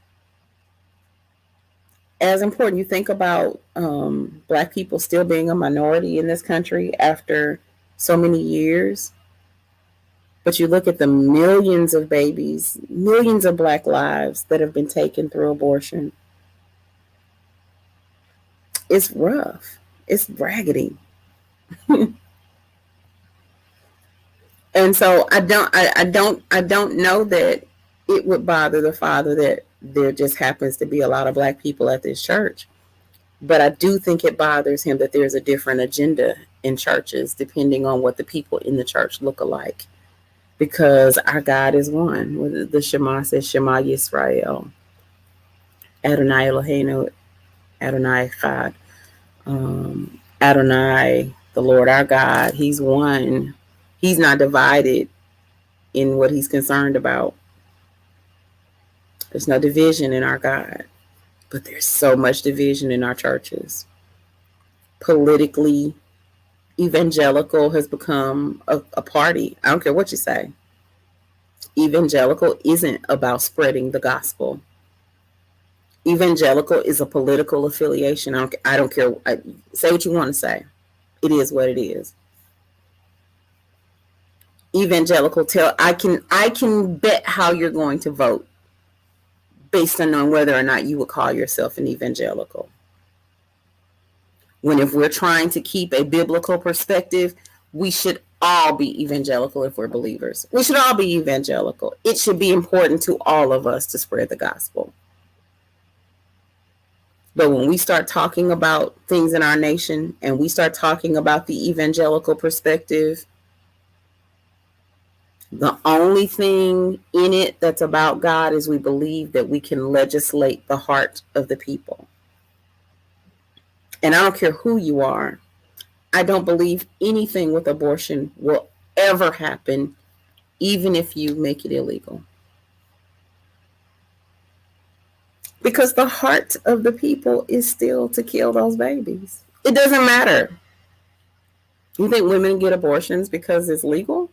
As important. You think about Black people still being a minority in this country after so many years. But you look at the millions of babies, millions of Black lives that have been taken through abortion. It's rough. It's raggedy. And so I don't know that it would bother the Father that there just happens to be a lot of Black people at this church. But I do think it bothers him that there's a different agenda in churches depending on what the people in the church look alike. Because our God is one. The Shema says, Shema Yisrael. Adonai Eloheinu, Adonai Echad. Adonai, the Lord our God, he's one. He's not divided in what he's concerned about. There's no division in our God, but there's so much division in our churches. Politically, evangelical has become a party. I don't care what you say. Evangelical isn't about spreading the gospel. Evangelical is a political affiliation. I don't care. Say what you want to say. It is what it is. Evangelical I can bet how you're going to vote based on whether or not you would call yourself an evangelical. When if we're trying to keep a biblical perspective, we should all be evangelical if we're believers. We should all be evangelical. It should be important to all of us to spread the gospel. But when we start talking about things in our nation and we start talking about the evangelical perspective, the only thing in it that's about God is we believe that we can legislate the heart of the people. And I don't care who you are. I don't believe anything with abortion will ever happen, even if you make it illegal. Because the heart of the people is still to kill those babies. It doesn't matter. You think women get abortions because it's legal?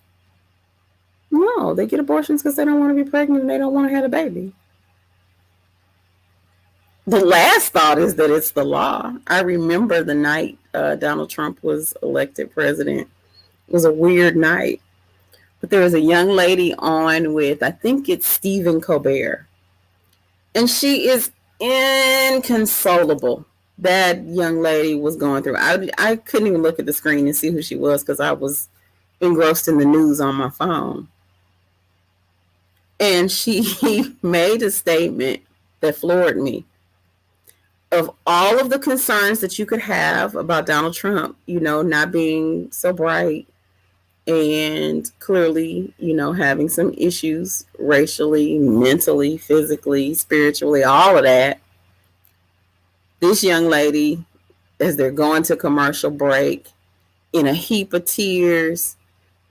No, they get abortions because they don't want to be pregnant and they don't want to have a baby. The last thought is that it's the law. I remember the night Donald Trump was elected president. It was a weird night. But there was a young lady on with, I think it's Stephen Colbert. And she is inconsolable. That young lady was going through. I couldn't even look at the screen and see who she was because I was engrossed in the news on my phone. And she made a statement that floored me. Of all of the concerns that you could have about Donald Trump, not being so bright and clearly, having some issues racially, mentally, physically, spiritually, all of that. This young lady, as they're going to commercial break, in a heap of tears,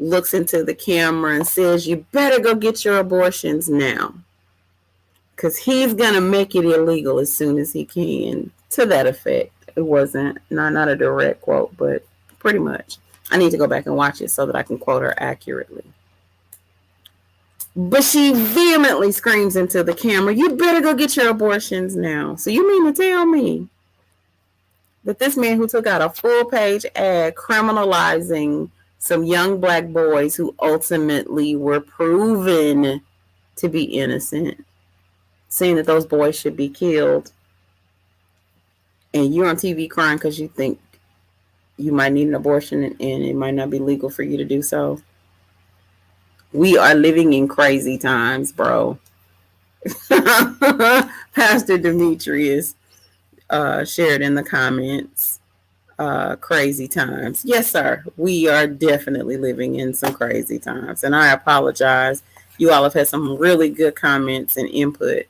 looks into the camera and says, "You better go get your abortions now. Because he's going to make it illegal as soon as he can." To that effect. It wasn't, not a direct quote, but pretty much. I need to go back and watch it so that I can quote her accurately. But she vehemently screams into the camera, "You better go get your abortions now." So you mean to tell me that this man who took out a full-page ad criminalizing some young Black boys who ultimately were proven to be innocent, saying that those boys should be killed, and you're on TV crying because you think you might need an abortion and it might not be legal for you to do so? We are living in crazy times, bro. Pastor Demetrius shared in the comments, crazy times. Yes, sir. We are definitely living in some crazy times. And I apologize. You all have had some really good comments and input.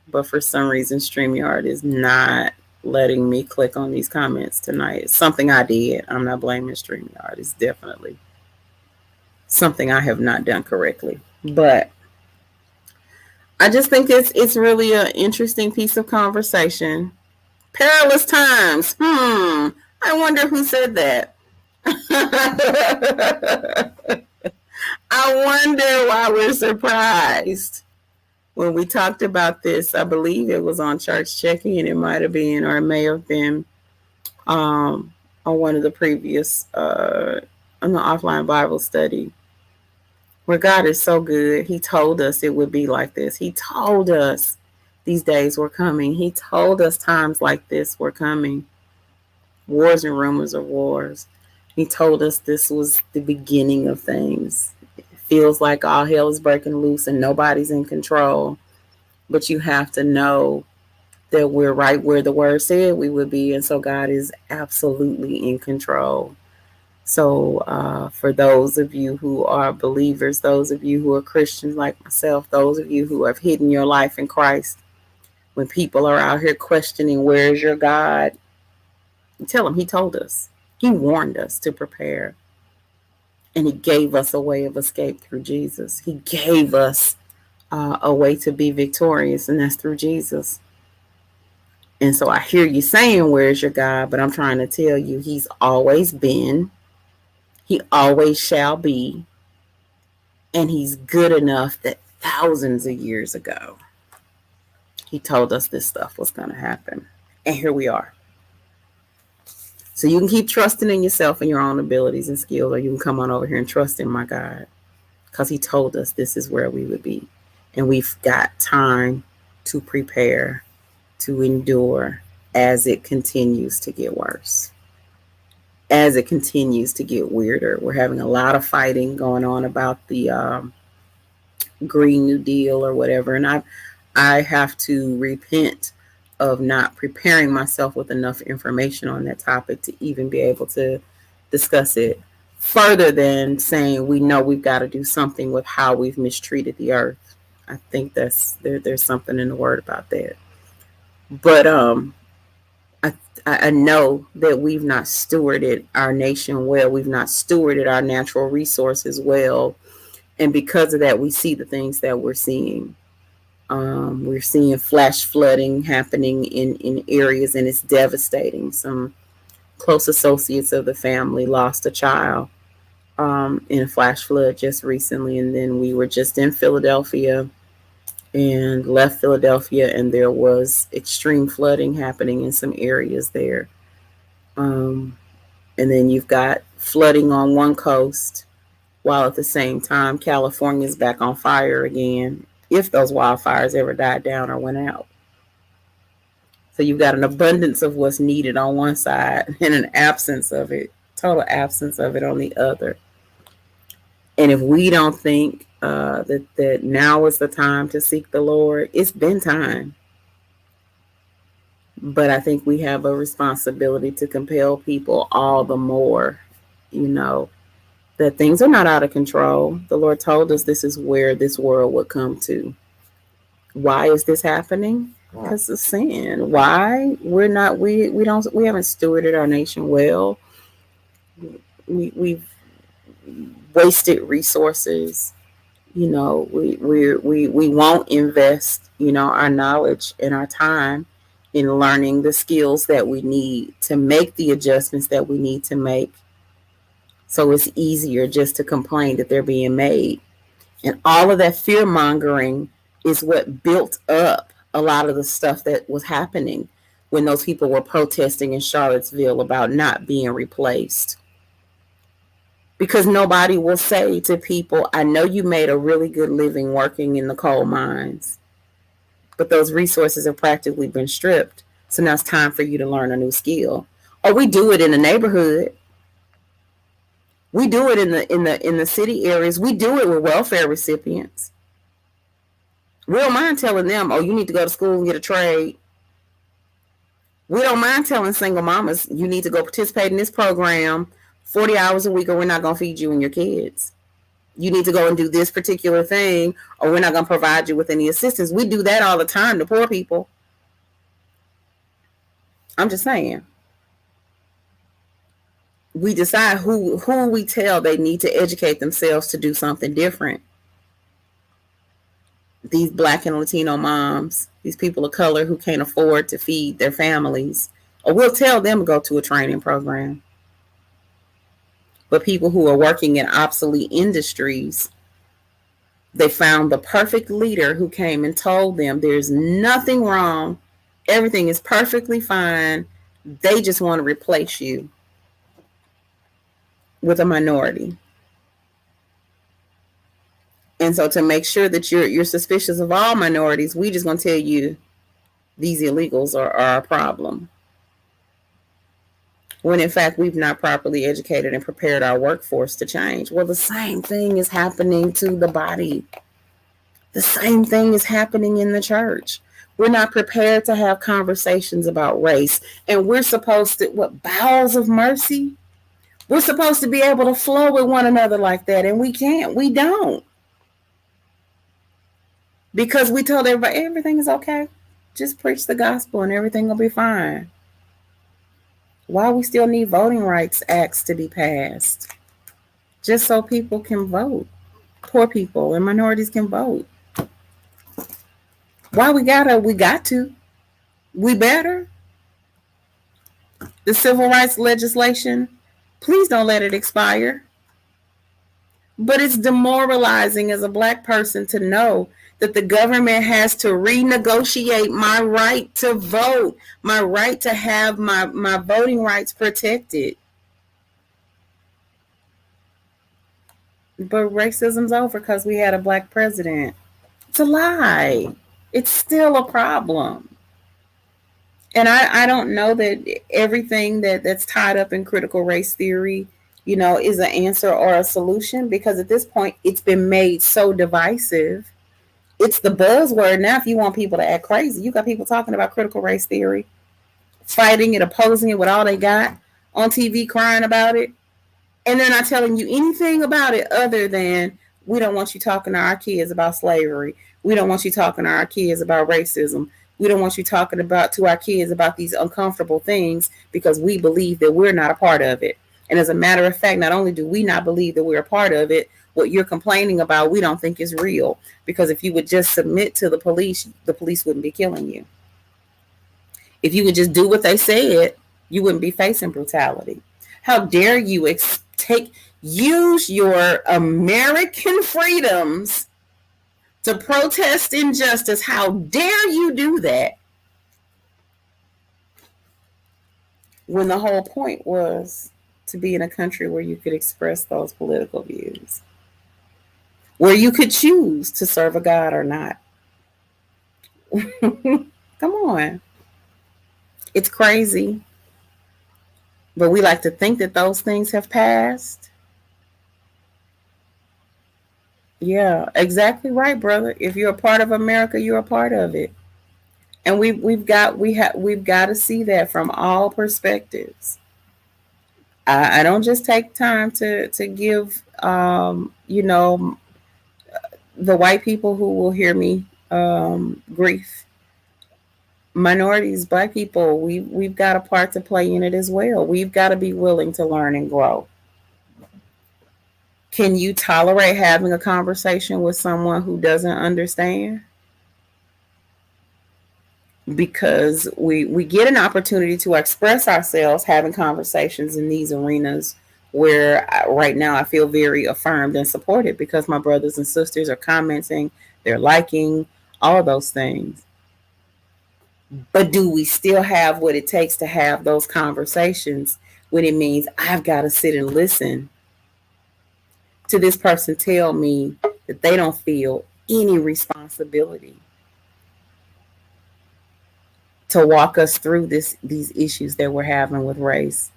But for some reason, StreamYard is not letting me click on these comments tonight. It's something I did. I'm not blaming StreamYard. It's definitely something I have not done correctly. But I just think it's really an interesting piece of conversation. Perilous times. I wonder who said that. I wonder why we're surprised. When we talked about this, I believe it was on Church Checking, and it might have been, or it may have been on one of the previous on the offline Bible study, where God is so good. He told us it would be like this. He told us these days were coming. He told us times like this were coming. Wars and rumors of wars. He told us this was the beginning of things. It feels like all hell is breaking loose and nobody's in control. But you have to know that we're right where the word said we would be. And so God is absolutely in control. So for those of you who are believers, those of you who are Christians like myself, those of you who have hidden your life in Christ, when people are out here questioning, where is your God? Tell them he told us. He warned us to prepare. And he gave us a way of escape through Jesus. He gave us a way to be victorious, and that's through Jesus. And so I hear you saying, where's your God? But I'm trying to tell you, he's always been. He always shall be. And he's good enough that thousands of years ago, he told us this stuff was going to happen. And here we are. So you can keep trusting in yourself and your own abilities and skills, or you can come on over here and trust in my God, because he told us this is where we would be. And we've got time to prepare, to endure as it continues to get worse, as it continues to get weirder. We're having a lot of fighting going on about the Green New Deal or whatever. And I have to repent of not preparing myself with enough information on that topic to even be able to discuss it further than saying we know we've got to do something with how we've mistreated the earth. I think there's something in the word about that. But I know that we've not stewarded our nation well. We've not stewarded our natural resources well. And because of that, we see the things that we're seeing. We're seeing flash flooding happening in areas, and it's devastating. Some close associates of the family lost a child in a flash flood just recently. And then we were just in Philadelphia and left Philadelphia, and there was extreme flooding happening in some areas there. And then you've got flooding on one coast, while at the same time California is back on fire again, if those wildfires ever died down or went out. So you've got an abundance of what's needed on one side and an absence of it, total absence of it on the other. And if we don't think that now is the time to seek the Lord, it's been time. But I think we have a responsibility to compel people all the more, that things are not out of control. The Lord told us this is where this world would come to. Why is this happening? Because of sin. Why? We haven't stewarded our nation well. We've wasted resources. We won't invest, our knowledge and our time in learning the skills that we need to make the adjustments that we need to make. So it's easier just to complain that they're being made. And all of that fear mongering is what built up a lot of the stuff that was happening when those people were protesting in Charlottesville about not being replaced. Because nobody will say to people, I know you made a really good living working in the coal mines, but those resources have practically been stripped. So now it's time for you to learn a new skill. Or we do it in the neighborhood. We do it in the city areas. We do it with welfare recipients. We don't mind telling them, oh, you need to go to school and get a trade. We don't mind telling single mamas, you need to go participate in this program 40 hours a week, or we're not going to feed you and your kids. You need to go and do this particular thing, or we're not going to provide you with any assistance. We do that all the time to poor people. I'm just saying. We decide who we tell they need to educate themselves to do something different. these Black and Latino moms, these people of color who can't afford to feed their families, or we'll tell them to go to a training program. But people who are working in obsolete industries, they found the perfect leader who came and told them there's nothing wrong. Everything is perfectly fine. They just want to replace you with a minority. And so to make sure that you're suspicious of all minorities, we just going to tell you these illegals are a problem. When in fact, we've not properly educated and prepared our workforce to change. Well, the same thing is happening to the body. The same thing is happening in the church. We're not prepared to have conversations about race. And we're supposed to, bowels of mercy? We're supposed to be able to flow with one another like that. And we can't. We don't. Because we told everybody everything is okay. Just preach the gospel and everything will be fine. Why we still need voting rights acts to be passed? Just so people can vote. Poor people and minorities can vote. Why we got to. We better. The civil rights legislation, please don't let it expire. But it's demoralizing as a Black person to know that the government has to renegotiate my right to vote, my right to have my voting rights protected. But racism's over because we had a Black president. It's a lie. It's still a problem. And I don't know that everything that's tied up in critical race theory, is an answer or a solution, because at this point it's been made so divisive. It's the buzzword now. If you want people to act crazy, you got people talking about critical race theory, fighting it, opposing it with all they got on TV, crying about it. And they're not telling you anything about it other than, we don't want you talking to our kids about slavery. We don't want you talking to our kids about racism. We don't want you talking to our kids about these uncomfortable things because we believe that we're not a part of it. And as a matter of fact, not only do we not believe that we're a part of it, what you're complaining about, we don't think is real. Because if you would just submit to the police wouldn't be killing you. If you would just do what they said, you wouldn't be facing brutality. How dare you use your American freedoms to protest injustice? How dare you do that? When the whole point was to be in a country where you could express those political views, where you could choose to serve a God or not. Come on. It's crazy. But we like to think that those things have passed. Yeah, exactly right, brother. If you're a part of America, you're a part of it. And we've got to see that from all perspectives. I don't just take time to give the white people who will hear me grief. Minorities, Black people, we've got a part to play in it as well. We've got to be willing to learn and grow. Can you tolerate having a conversation with someone who doesn't understand? Because we get an opportunity to express ourselves having conversations in these arenas where right now I feel very affirmed and supported because my brothers and sisters are commenting, they're liking, all those things. But do we still have what it takes to have those conversations when it means I've got to sit and listen to this person tell me that they don't feel any responsibility to walk us through these issues that we're having with race?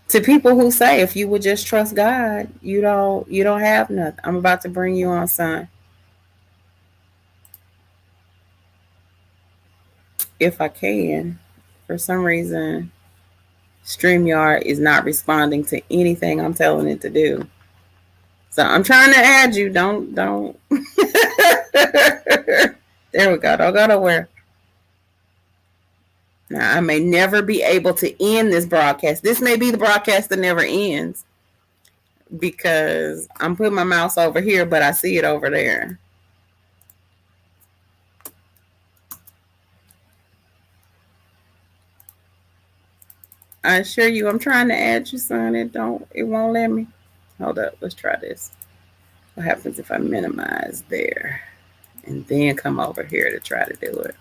To people who say, if you would just trust God, you don't have nothing. I'm about to bring you on, son. If I can, for some reason, StreamYard is not responding to anything I'm telling it to do. So I'm trying to add you. Don't. There we go. Don't go nowhere. Now, I may never be able to end this broadcast. This may be the broadcast that never ends. because I'm putting my mouse over here, but I see it over there. I assure you, I'm trying to add you, son. It won't let me. Hold up, let's try this. What happens if I minimize there and then come over here to try to do it?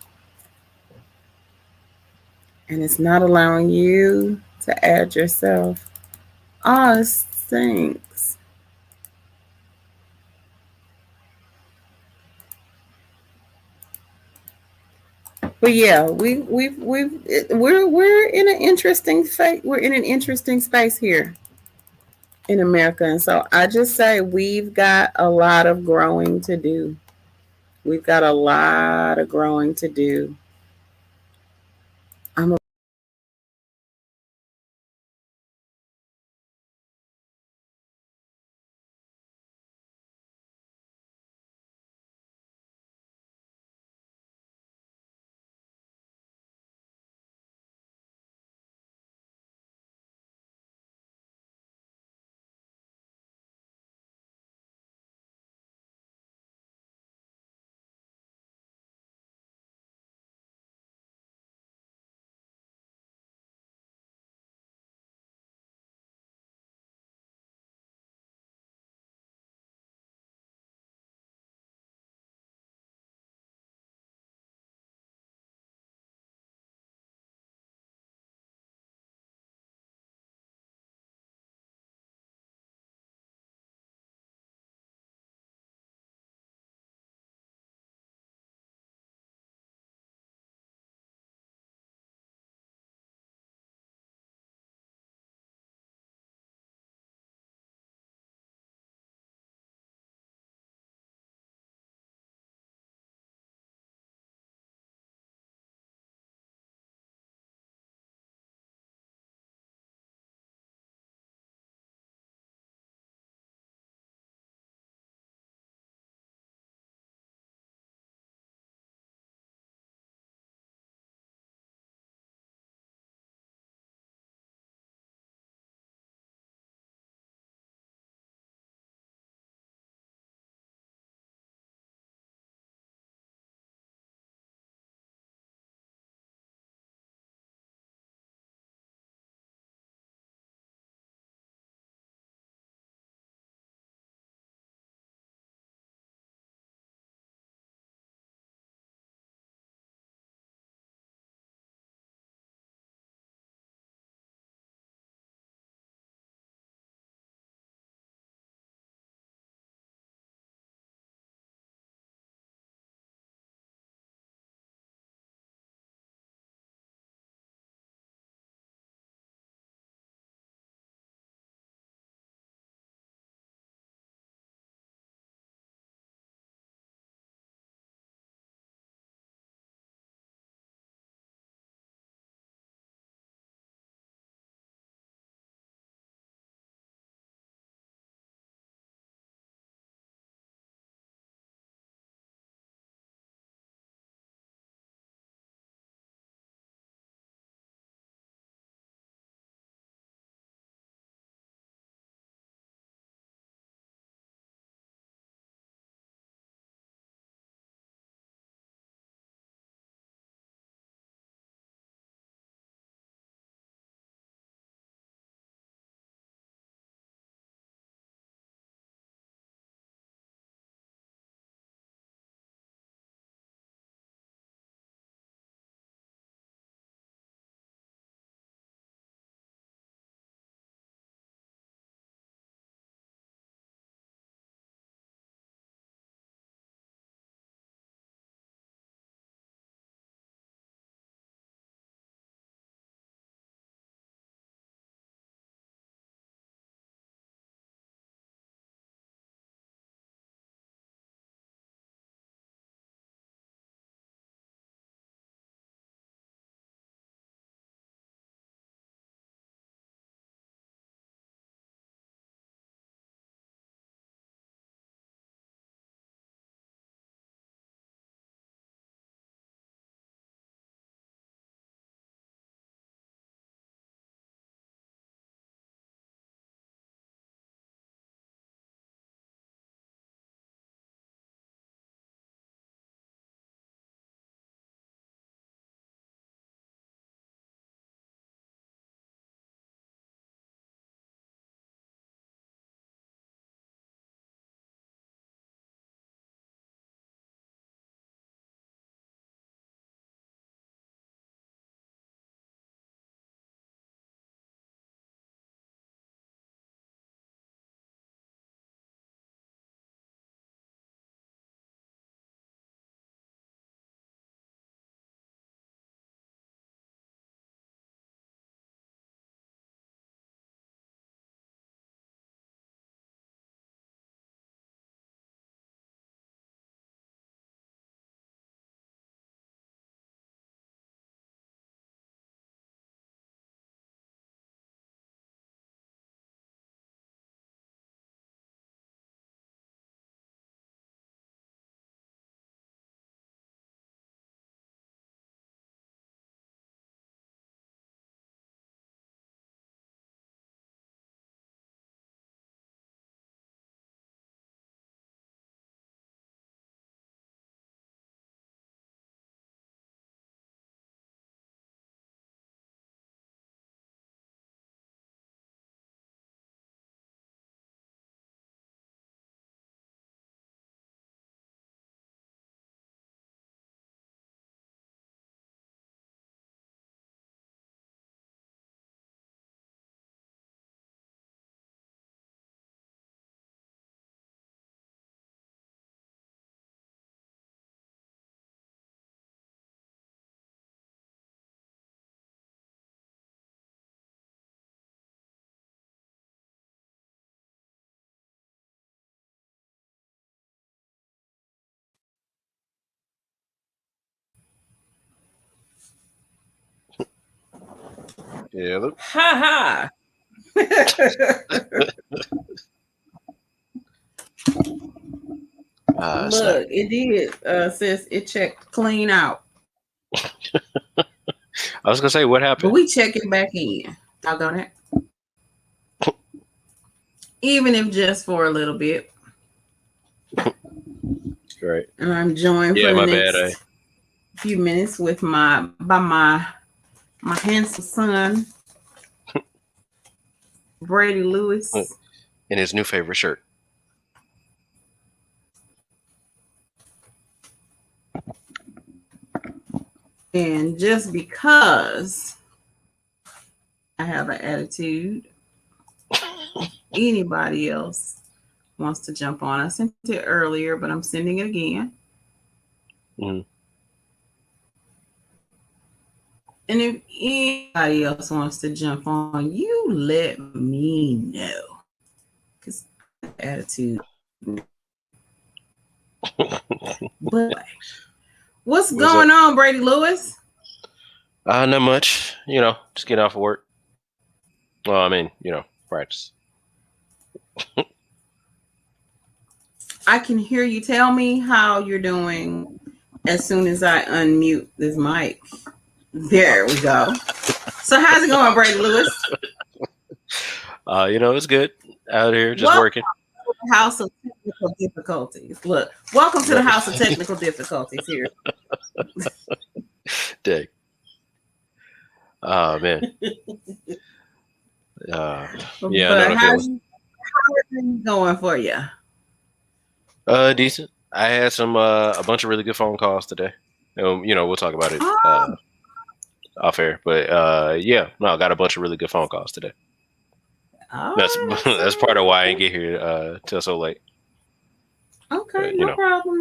And it's not allowing you to add yourself. Oh, it stinks. But yeah, we're in an interesting space. We're in an interesting space here in America, and so I just say we've got a lot of growing to do. We've got a lot of growing to do. I'm Yeah. Look. Ha ha. Snap. Look, it did, sis. It checked clean out. I was gonna say what But happened. we check it back in. Doggone it. Even if just for a little bit. Right. And I'm joined Yeah, for the my next bad. few minutes with my handsome son, Brady Lewis. In his new favorite shirt. And just because I have an attitude, anybody else wants to jump on. I sent it earlier, but I'm sending it again. Mm. And if anybody else wants to jump on, you let me know. Because attitude. But what's going on, Brady Lewis? Not much. Just getting off of work. Well, I mean, practice. I can hear you. Tell me how you're doing as soon as I unmute this mic. There we go. So how's it going, Brady Lewis? It's good out here, just working. House of Technical Difficulties. Look, welcome to the House of Technical Difficulties here. Dig. Oh man. But how's it going for you? Decent. I had a bunch of really good phone calls today. We'll talk about it off air. But I got a bunch of really good phone calls today. That's part of why I didn't get here till so late. Okay, no problem.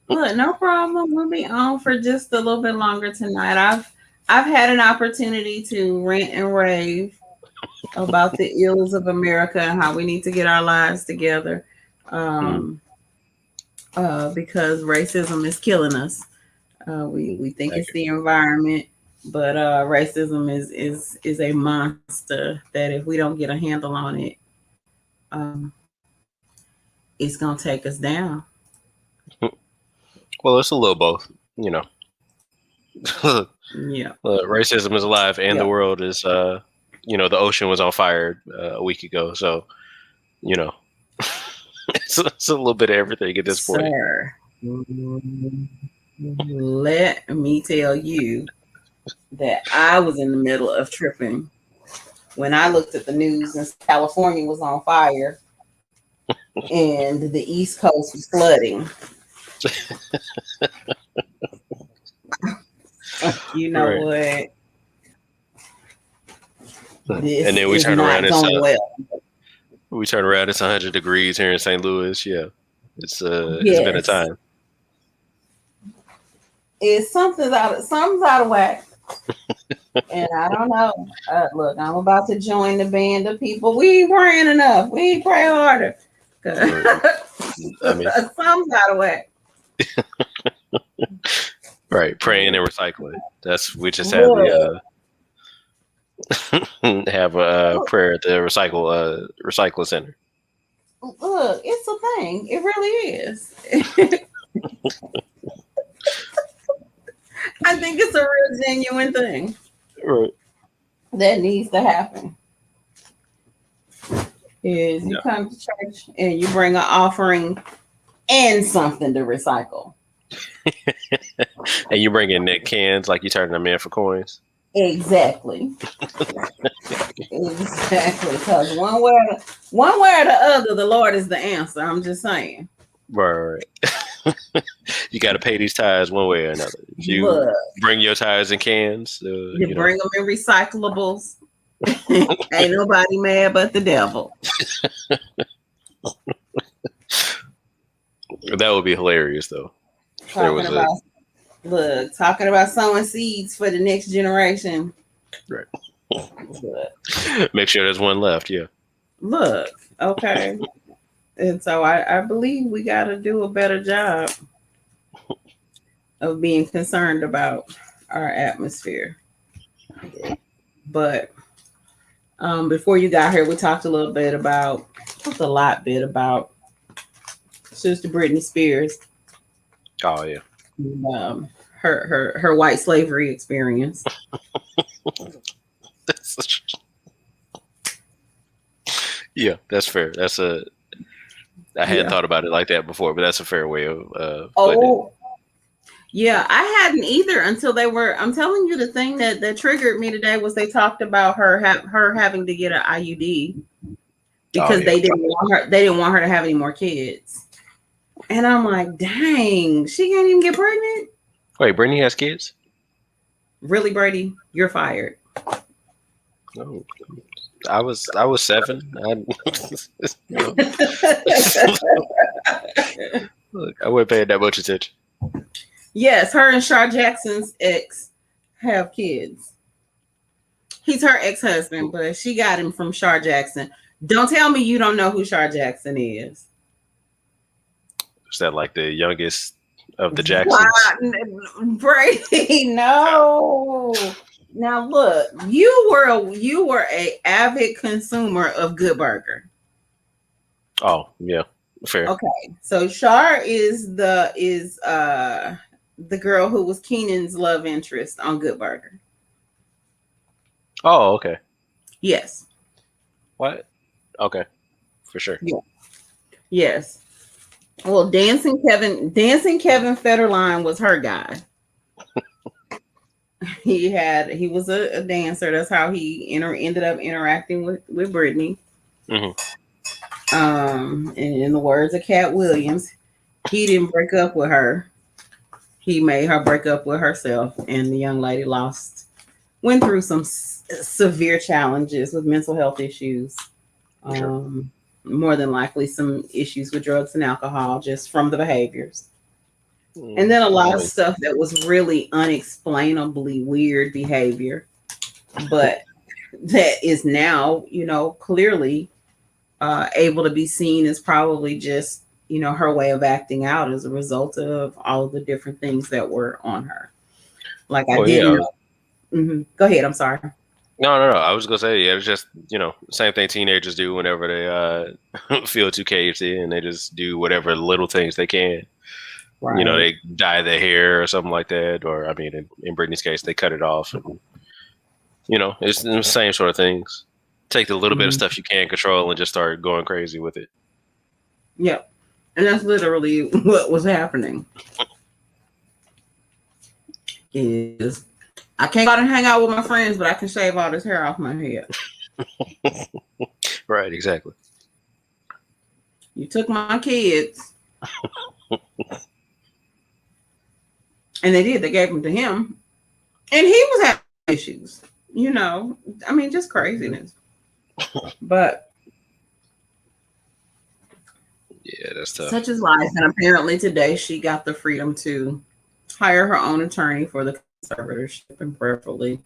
Look, no problem. We'll be on for just a little bit longer tonight. I've had an opportunity to rant and rave about the ills of America and how we need to get our lives together. Because racism is killing us. We think it's the environment, but racism is a monster that if we don't get a handle on it, it's gonna take us down. Well, it's a little both, Yeah. Racism is alive, and the world is, the ocean was on fire a week ago, so it's a little bit of everything at this point. Sir, let me tell you that I was in the middle of tripping when I looked at the news and California was on fire and the East Coast was flooding. You know right. What? This and then we is turn not around. Going well. We turn around. It's 100 degrees here in St. Louis. Yeah, it's been a time. It's something's out of whack. And I don't know. Look, I'm about to join the band of people. We ain't praying enough. We ain't pray harder. I mean, something's out of whack. Right, praying and recycling. We just had the have a prayer at the recycle center. Look, it's a thing. It really is. I think it's a real genuine thing. Right. That needs to happen. Is you come to church and you bring an offering and something to recycle. And you bring in net cans like you turning them in for coins. Exactly. Exactly. Because one way or the other, the Lord is the answer. I'm just saying. Right. You got to pay these tithes one way or another. If you bring your tithes in cans, you bring them in recyclables. Ain't nobody mad but the devil. That would be hilarious, though. Talking about sowing seeds for the next generation. Right. Make sure there's one left. Yeah. Look, okay. And so I believe we got to do a better job of being concerned about our atmosphere. But before you got here, we talked a little bit about, Sister Britney Spears, Oh yeah. her white slavery experience. Yeah, that's fair. I hadn't thought about it like that before, but that's a fair way of putting it. Yeah, I hadn't either until they were. I'm telling you, the thing that triggered me today was they talked about her having to get an IUD because they didn't want her to have any more kids. And I'm like, dang, she can't even get pregnant. Wait, Brittany has kids? Really, Brady? You're fired. No, I was 7. Look, I wasn't paying that much attention. Yes, her and Shar Jackson's ex have kids. He's her ex-husband, but she got him from Shar Jackson. Don't tell me you don't know who Shar Jackson is. Is that like the youngest of the Jacksons? Brady, no. Now look, you were a avid consumer of Good Burger. Oh yeah, fair. Okay, so Shar is the girl who was Keenan's love interest on Good Burger. Oh, okay. Yes. What? Okay, for sure. Yeah. Yes. Well, Dancing Kevin Federline was her guy. He was a dancer. That's how he ended up interacting with Britney. Mm-hmm. And in the words of Cat Williams, he didn't break up with her. He made her break up with herself, and the young lady went through some severe challenges with mental health issues. Sure. More than likely some issues with drugs and alcohol just from the behaviors. And then a lot of stuff that was really unexplainably weird behavior, but that is now, clearly able to be seen as probably just, her way of acting out as a result of all of the different things that were on her. Like I didn't know. Mm-hmm. Go ahead. I'm sorry. No. I was gonna say, yeah, it's just same thing teenagers do whenever they feel too caged in, and they just do whatever little things they can. Right. They dye their hair or something like that, or I mean, in Britney's case, they cut it off. And, it's the same sort of things. Take the little bit of stuff you can't control and just start going crazy with it. Yeah, and that's literally what was happening. Is I can't go out and hang out with my friends, but I can shave all this hair off my head. Right, exactly. You took my kids. And they did. They gave them to him. And he was having issues. Just craziness. But yeah, that's tough. Such is life. And apparently today she got the freedom to hire her own attorney for the conservatorship and prayerfully.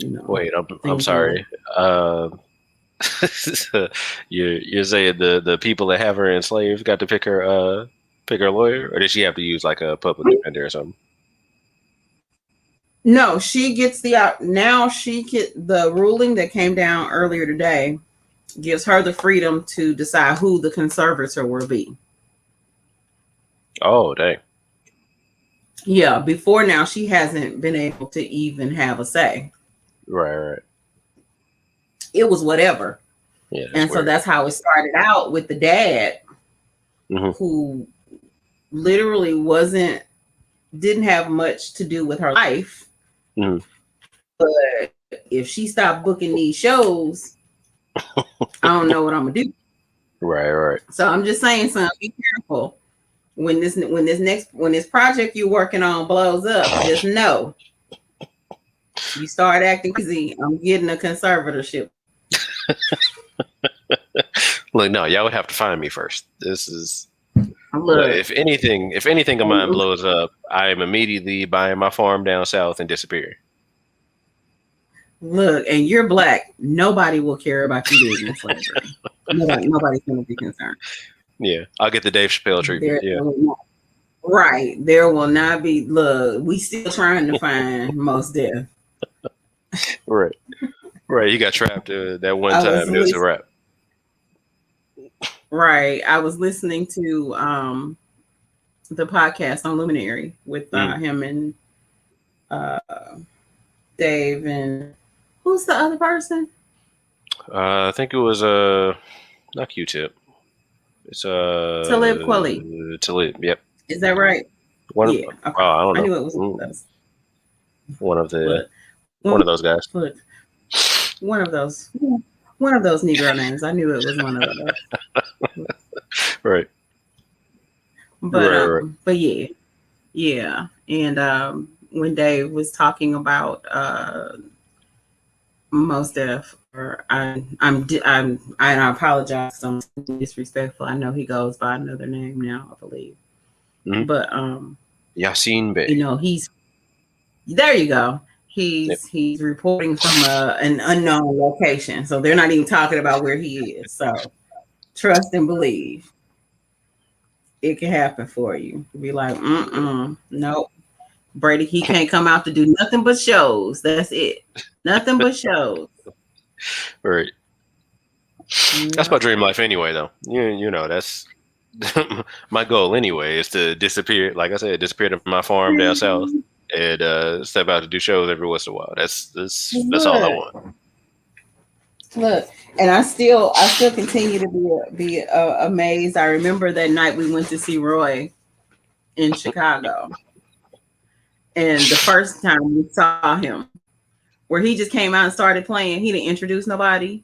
Wait, I'm sorry. You're saying the people that have her enslaved got to pick her lawyer, or did she have to use like a public defender or something? No, she gets the ruling that came down earlier today gives her the freedom to decide who the conservator will be. Oh, dang. Yeah, before now she hasn't been able to even have a say. Right. It was whatever. Yeah, and so that's how it started out with the dad, who literally didn't have much to do with her life. But if she stopped booking these shows, I don't know what I'm gonna do. Right. So I'm just saying, son, be careful when this project you're working on blows up. Just know, you start acting crazy, I'm getting a conservatorship. Look, no, y'all would have to find me first. This is if anything of mine blows up, I am immediately buying my farm down south and disappearing. Look, and you're black. Nobody will care about you being in slavery. Nobody's going to be concerned. Yeah, I'll get the Dave Chappelle treatment. Right. There will not be. Look, we still trying to find Mos Def. Right. Right. He got trapped that one I time was and it was a wrap. right. I was listening to the podcast on Luminary with him and uh, Dave and who's the other person? I think it was not Q-Tip. It's Talib Kweli. Talib. Yep. Is that right? Yeah. Okay. I don't know. I knew it was one of those. One of those guys. Look, one of those Negro names. I knew it was one of those. Right. But right. But yeah. And when Dave was talking about Mos Def, or I apologize. I'm disrespectful. I know he goes by another name now, I believe. Mm-hmm. But Yasin Bey. You know, there you go. He's reporting from an unknown location, so they're not even talking about where he is. So trust and believe. It can happen for you. Be like, nope. Brady, he can't come out to do nothing but shows. That's it. Nothing but shows. Right. Yeah. That's my dream life anyway, though. You know, that's my goal anyway, is to disappear. Like I said, disappear to my farm down south and step out to do shows every once in a while. That's all I want. Look, and I still continue to be amazed. I remember that night we went to see Roy in Chicago, and the first time we saw him, where he just came out and started playing. He didn't introduce nobody.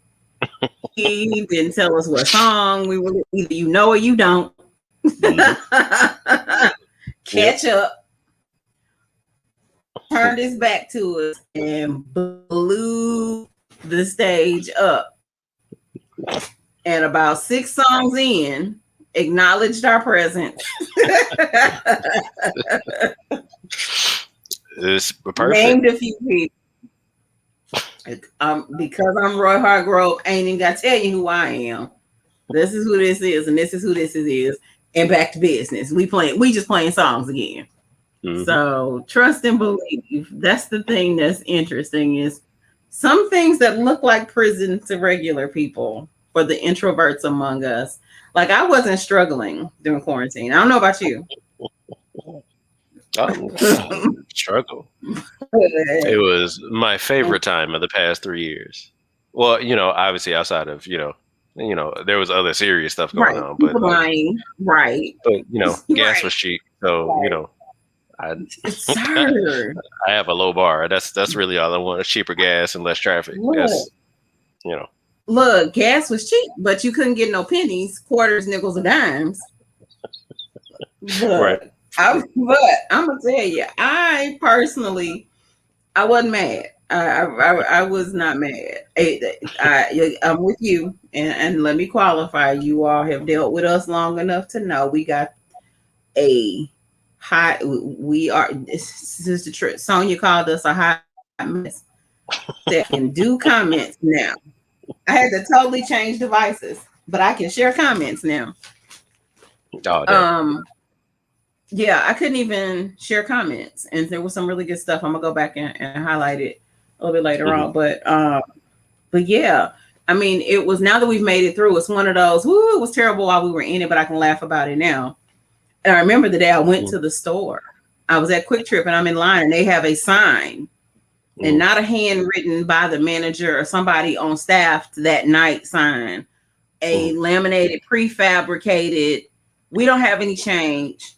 He didn't tell us what song we were. Either you know or you don't. Catch up. Turned his back to us and blew the stage up. And about 6 songs in, acknowledged our presence. It's perfect. Named a few people. Because I'm Roy Hargrove, ain't even got to tell you who I am. This is who this is, and this is who this is. And back to business. We just playing songs again. Mm-hmm. So trust and believe. That's the thing that's interesting, is some things that look like prison to regular people, for the introverts among us. Like, I wasn't struggling during quarantine. I don't know about you. Struggle. It was my favorite time of the past 3 years. Well, you know, obviously outside of, you know, there was other serious stuff going on, but right. But you know, gas was cheap, so you know, I have a low bar. That's really all I want: is cheaper gas and less traffic. Yes, you know. Look, gas was cheap, but you couldn't get no pennies, quarters, nickels, and dimes. Right. I'm gonna tell you, I personally, I wasn't mad. I was not mad. I'm with you, and let me qualify. You all have dealt with us long enough to know we got a high. We are. Sister Sonia called us a hot mess that can do comments now. I had to totally change devices, but I can share comments now. Oh, yeah, I couldn't even share comments, and there was some really good stuff. I'm gonna go back and highlight it a little bit later on, but yeah, I mean, it was, now that we've made it through, it's one of those, it was terrible while we were in it, but I can laugh about it now. And I remember the day I went to the store. I was at Quick Trip and I'm in line, and they have a sign, and not a handwritten by the manager or somebody on staff that night sign, a laminated, prefabricated, we don't have any change.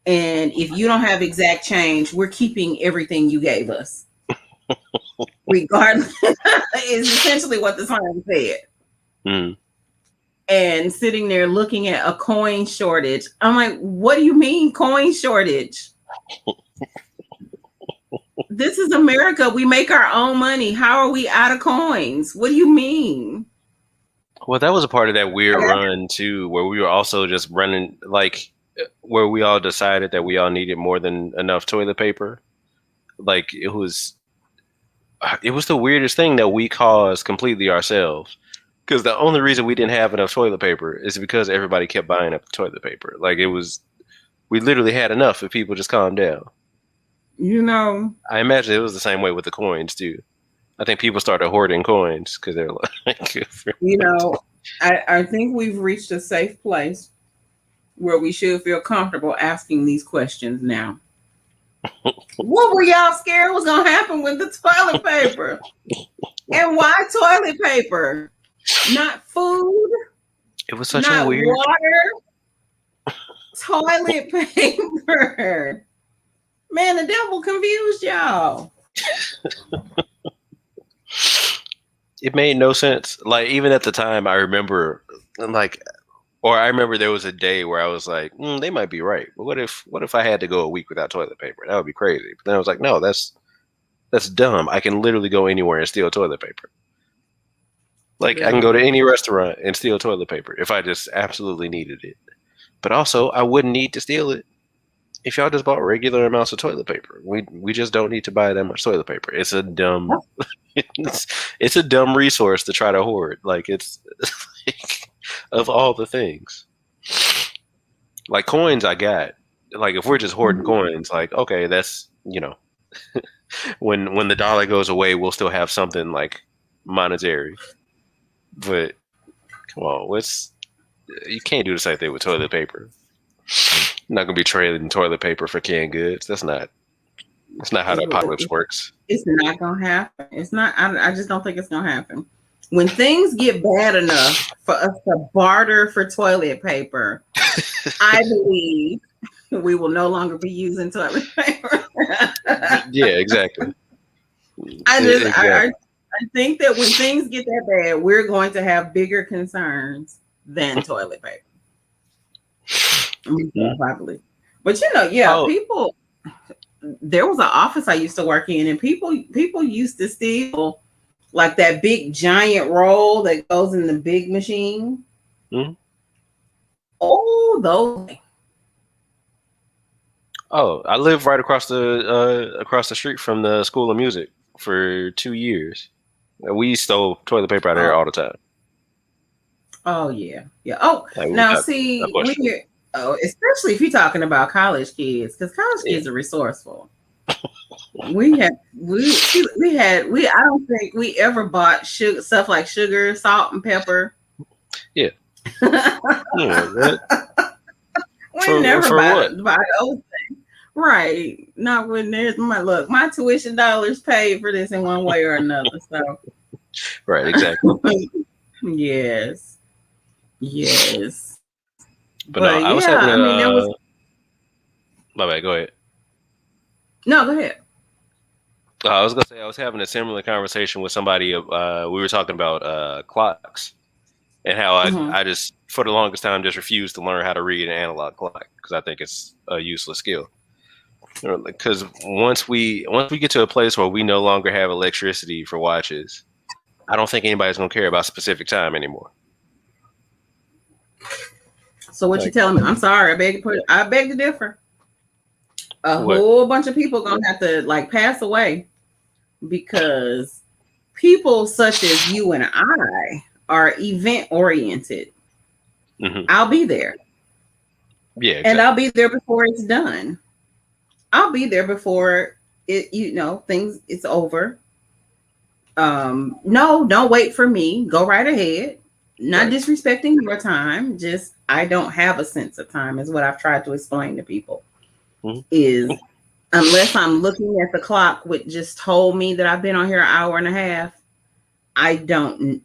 And if you don't have exact change, we're keeping everything you gave us. Regardless, is essentially what the sign said. And sitting there looking at a coin shortage. I'm like, what do you mean coin shortage? This is America. We make our own money. How are we out of coins? What do you mean? Well, that was a part of that weird run too, where we were also just running, like, where we all decided that we all needed more than enough toilet paper. Like, it was the weirdest thing that we caused completely ourselves. Because the only reason we didn't have enough toilet paper is because everybody kept buying up the toilet paper. Like, we literally had enough if people just calmed down. You know, I imagine it was the same way with the coins too. I think people started hoarding coins because they're like, You know, I think we've reached a safe place where we should feel comfortable asking these questions now. What were y'all scared was gonna happen with the toilet paper? And why toilet paper? Not food. it was such Not a weird. water. Toilet paper. Man, the devil confused y'all. It made no sense. Like even at the time, I remember I remember there was a day where I was like, they might be right. But what if I had to go a week without toilet paper? That would be crazy. But then I was like, no, that's dumb. I can literally go anywhere and steal toilet paper. Like I can go to any restaurant and steal toilet paper if I just absolutely needed it. But also, I wouldn't need to steal it if y'all just bought regular amounts of toilet paper. We just don't need to buy that much toilet paper. It's a dumb it's a dumb resource to try to hoard. Like it's like, of all the things. Like coins I got. Like if we're just hoarding coins, like okay, that's when the dollar goes away, we'll still have something like monetary. But come on, you can't do the same thing with toilet paper. I'm not gonna be trading toilet paper for canned goods. That's not how the apocalypse works. It's not gonna happen. It's not. I just don't think it's gonna happen. When things get bad enough for us to barter for toilet paper, I believe we will no longer be using toilet paper. Yeah, exactly. I think that when things get that bad, we're going to have bigger concerns than toilet paper. Probably. But people. There was an office I used to work in, and people used to steal like that big giant roll that goes in the big machine. Mm-hmm. Oh, those. Oh, I lived right across the street from the School of Music for 2 years. We stole toilet paper out of there all the time. Oh yeah. Oh, like, now see, especially if you're talking about college kids, because college kids are resourceful. I don't think we ever bought stuff like sugar, salt, and pepper. Yeah. We never buy those things. Right. Not when there's my tuition dollars paid for this in one way or another. So right, exactly. Yes. But no, I was having my bad, go ahead. No, go ahead. I was gonna say I was having a similar conversation with somebody. We were talking about clocks and how I just for the longest time just refused to learn how to read an analog clock because I think it's a useless skill. Because once we get to a place where we no longer have electricity for watches, I don't think anybody's gonna care about specific time anymore. So what you telling me? I'm sorry. I beg to differ. Whole bunch of people gonna have to pass away because people such as you and I are event oriented. Mm-hmm. I'll be there. Yeah, exactly. And I'll be there before it's done. I'll be there before it. It's over. No, don't wait for me. Go right ahead. Not disrespecting your time. Just I don't have a sense of time is what I've tried to explain to people. Is unless I'm looking at the clock, which just told me that I've been on here an hour and a half, I don't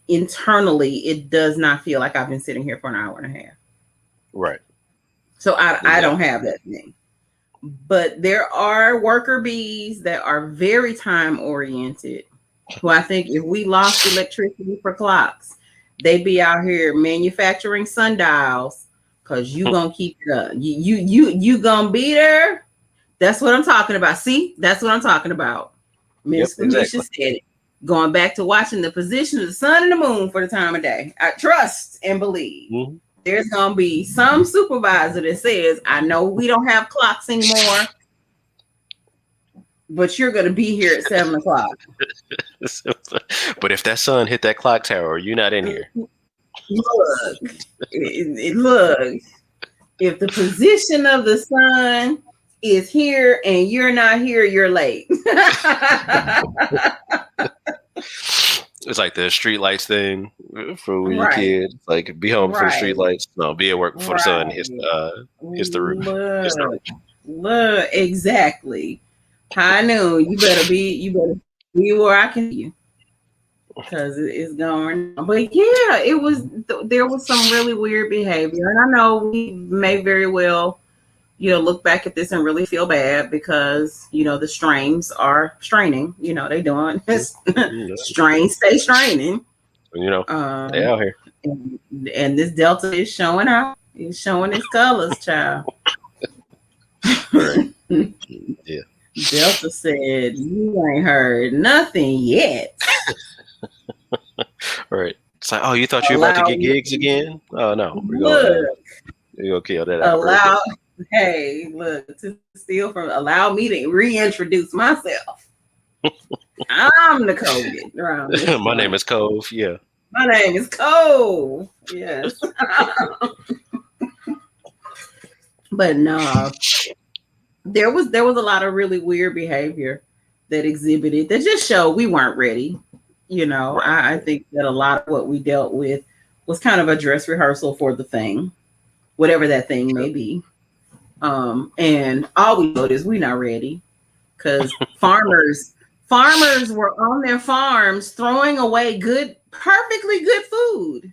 internally, it does not feel like I've been sitting here for an hour and a half. Right. So I don't have that thing. But there are worker bees that are very time oriented who I think if we lost electricity for clocks, they'd be out here manufacturing sundials. Cause you gonna keep it up. You gonna be there. That's what I'm talking about. See, that's what I'm talking about. Miss Felicia said it. Going back to watching the position of the sun and the moon for the time of day. I trust and believe. Mm-hmm. There's gonna be some supervisor that says, I know we don't have clocks anymore, but you're gonna be here at 7:00. But if that sun hit that clock tower, you're not in here. Look, if the position of the sun is here and you're not here, you're late. It's like the street lights thing for when you're a Right. kid. Like, be home before the street Right. lights. No, be at work before the sun hits the roof. Hits the roof. Look, exactly. High noon. You better be where I can see you. Because it's going. But yeah, there was some really weird behavior. And I know we may very well, look back at this and really feel bad because, the strains are straining. They doing this. Strain, stay straining. They out here. And this Delta is showing out. It's showing its colors, child. Right. Yeah. Delta said, "You ain't heard nothing yet." Right. It's like, oh, you thought you were about to get gigs again? Oh no, we're gonna kill that out. To steal from. Allow me to reintroduce myself. I'm the COVID around this My name is Cove. Yeah. My name is Cove. Yes. But no, there was a lot of really weird behavior that exhibited that just showed we weren't ready. Right. I think that a lot of what we dealt with was kind of a dress rehearsal for the thing, whatever that thing may be. And all we know is we're not ready because farmers were on their farms throwing away perfectly good food.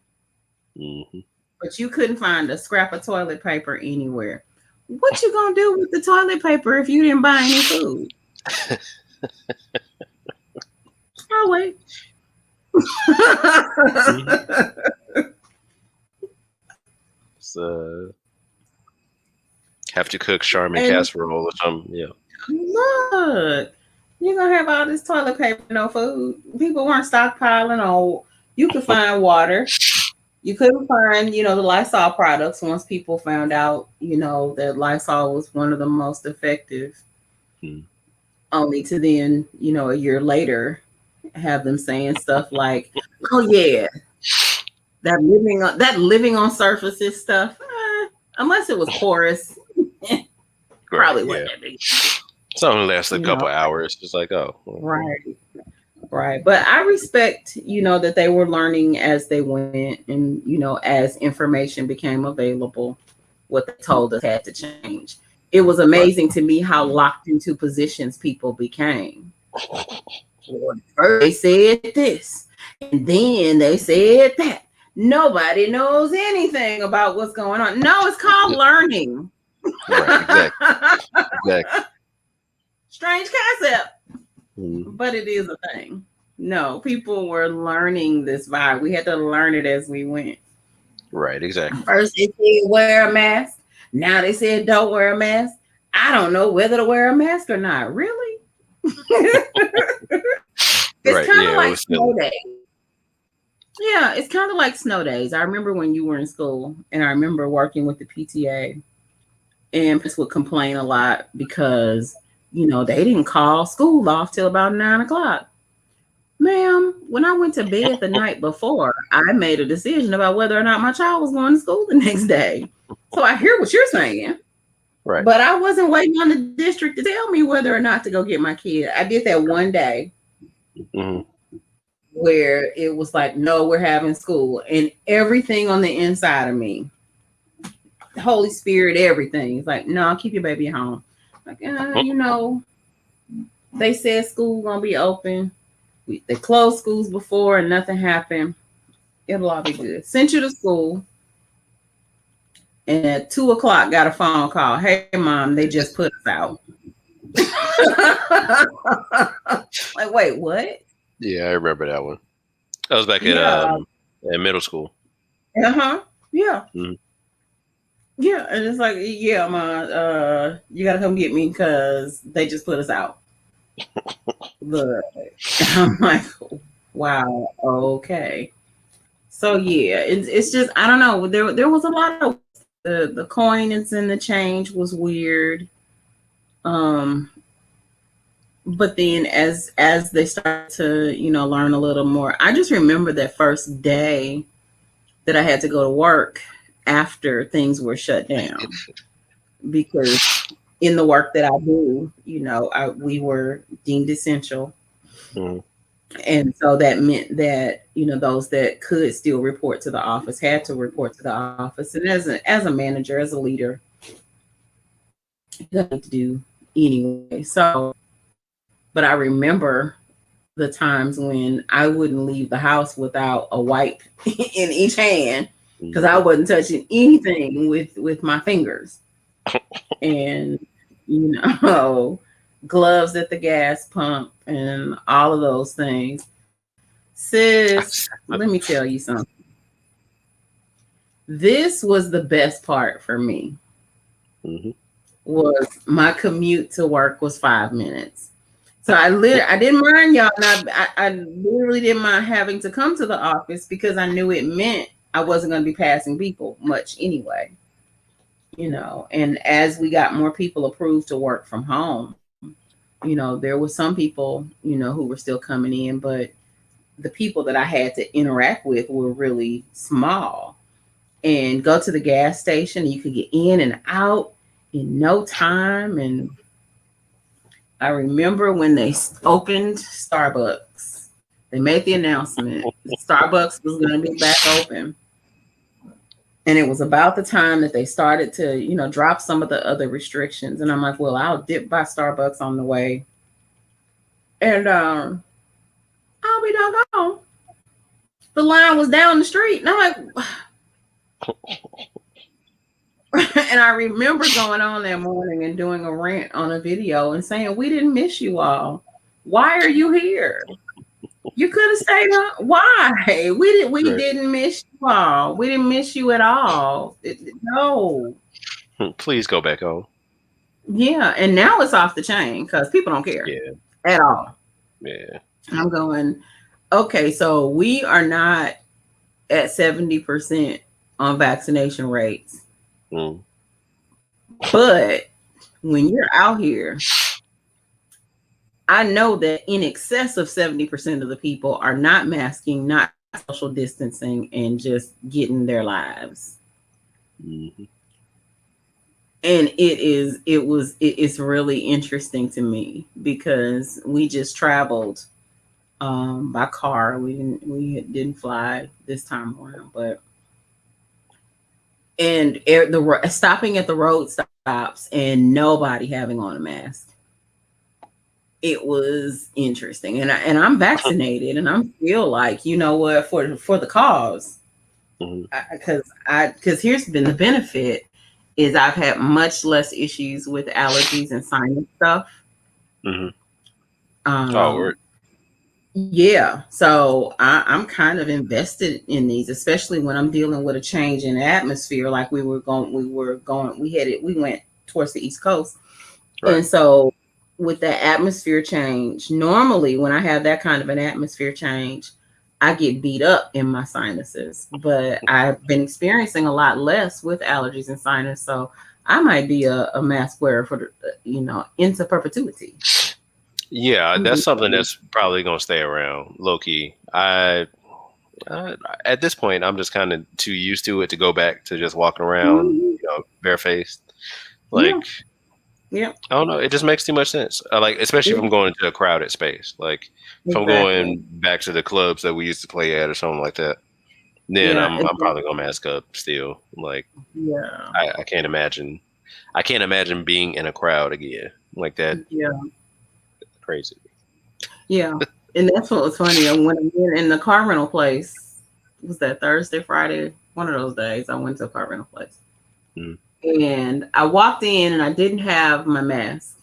Mm-hmm. But you couldn't find a scrap of toilet paper anywhere. What you gonna do with the toilet paper if you didn't buy any food? I'll wait. Have to cook Charmin casserole or something. Yeah. Look, you're gonna have all this toilet paper, no food. People weren't stockpiling on. You could find water. You couldn't find, the Lysol products once people found out, that Lysol was one of the most effective. Only to then, a year later, have them saying stuff like, "Oh yeah, that living on surfaces stuff." Unless it was porous, probably wasn't that big. It's only lasted a couple hours. Just like, oh, right. But I respect, that they were learning as they went, and as information became available, what they told us had to change. It was amazing to me how locked into positions people became. First they said this, and then they said that. Nobody knows anything about what's going on. No, it's called learning. Right, exactly. Strange concept, but it is a thing. No, people were learning this vibe. We had to learn it as we went. Right, exactly. First they said wear a mask. Now they said don't wear a mask. I don't know whether to wear a mask or not. Really? It's kind of like snow days. Yeah, it's kind of like snow days. I remember when you were in school, and I remember working with the PTA, and people would complain a lot because, they didn't call school off till about 9:00. Ma'am, when I went to bed the night before, I made a decision about whether or not my child was going to school the next day. So I hear what you're saying. Right. But I wasn't waiting on the district to tell me whether or not to go get my kid. I did that one day. Where it was like, no, we're having school, and everything on the inside of me, the Holy Spirit, everything. It's like, no, keep your baby at home. Like, they said school gonna be open. They closed schools before and nothing happened. It'll all be good. Sent you to school, and at 2:00 got a phone call. Hey, Mom, they just put us out. Like, wait, what? Yeah, I remember that one. That was back in middle school. Yeah. Mm-hmm. Yeah, and it's like, yeah, Mom, you gotta come get me because they just put us out. Look, I'm like, wow, okay. So yeah, it's just, I don't know. There was a lot of the coins and the change was weird. But then as they start to, learn a little more, I just remember that first day that I had to go to work after things were shut down, because in the work that I do, we were deemed essential. Mm-hmm. And so that meant that, those that could still report to the office had to report to the office. And as a manager, as a leader, you have to do anyway. So, but I remember the times when I wouldn't leave the house without a wipe in each hand because I wasn't touching anything with my fingers. And, gloves at the gas pump and all of those things. Sis, let me tell you something. This was the best part for me. Mm-hmm. Was my commute to work was 5 minutes. So I didn't mind y'all. And I literally didn't mind having to come to the office because I knew it meant I wasn't going to be passing people much anyway. And as we got more people approved to work from home, there were some people, who were still coming in, but the people that I had to interact with were really small. And go to the gas station, you could get in and out in no time. And I remember when they opened Starbucks, they made the announcement Starbucks was going to be back open. And it was about the time that they started to, drop some of the other restrictions. And I'm like, well, I'll dip by Starbucks on the way. And I'll be doggone. The line was down the street. And I'm like, and I remember going on that morning and doing a rant on a video and saying, we didn't miss you all. Why are you here? You could have stayed on. Why? We didn't miss you all. We didn't miss you at all. No. Please go back home. Yeah. And now it's off the chain because people don't care at all. Yeah. I'm going, okay, so we are not at 70% on vaccination rates. Mm. But when you're out here, I know that in excess of 70% of the people are not masking, not social distancing, and just getting their lives. Mm-hmm. And it's really interesting to me because we just traveled by car. We didn't fly this time around, but and stopping at the road stops and nobody having on a mask. It was interesting, and I'm vaccinated, and I'm still like, you know what, for the cause, because here's been the benefit is I've had much less issues with allergies and sinus stuff. Mm-hmm. Yeah, so I'm kind of invested in these, especially when I'm dealing with a change in atmosphere. Like we went towards the East Coast, right. And so with that atmosphere change, normally when I have that kind of an atmosphere change, I get beat up in my sinuses, but I've been experiencing a lot less with allergies and sinus. So I might be a mask wearer for, into perpetuity. Yeah, that's something that's probably going to stay around, low key. At this point, I'm just kind of too used to it to go back to just walking around, barefaced. I don't know. It just makes too much sense. Especially if I'm going into a crowded space. Like if I'm going back to the clubs that we used to play at or something like that, then I'm probably gonna mask up still. I can't imagine. I can't imagine being in a crowd again like that. Yeah, crazy. Yeah, and that's what was funny. When I went in the car rental place, was that Thursday, Friday? One of those days, I went to a car rental place. Mm-hmm. And I walked in and I didn't have my mask.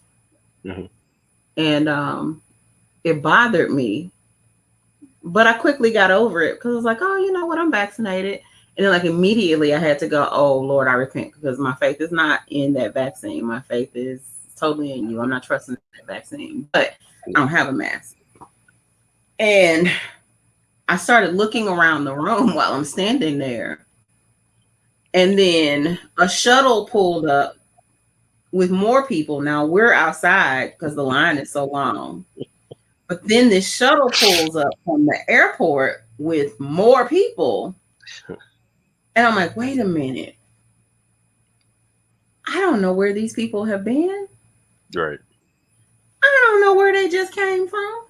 Mm-hmm. And it bothered me. But I quickly got over it because I was like, oh, you know what? I'm vaccinated. And then immediately I had to go, oh, Lord, I repent because my faith is not in that vaccine. My faith is totally in you. I'm not trusting that vaccine. But I don't have a mask. And I started looking around the room while I'm standing there. And then a shuttle pulled up with more people. Now we're outside because the line is so long. But then this shuttle pulls up from the airport with more people. And I'm like, wait a minute. I don't know where these people have been. Right. I don't know where they just came from.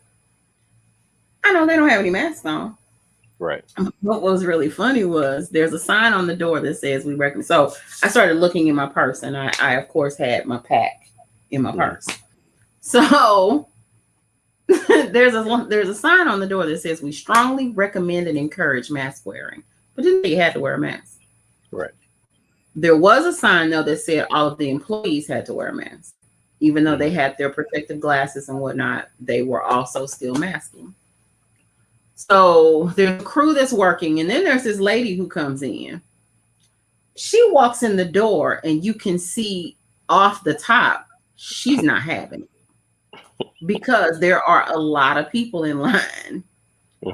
I know they don't have any masks on. Right. What was really funny was there's a sign on the door that says we recommend. So I started looking in my purse, and I of course had my pack in my purse. So there's a sign on the door that says we strongly recommend and encourage mask wearing, but didn't say you had to wear a mask. Right. There was a sign though that said all of the employees had to wear a mask, even though they had their protective glasses and whatnot. They were also still masking. So there's a crew that's working, and then there's this lady who comes in. She walks in the door, and you can see off the top she's not having it because there are a lot of people in line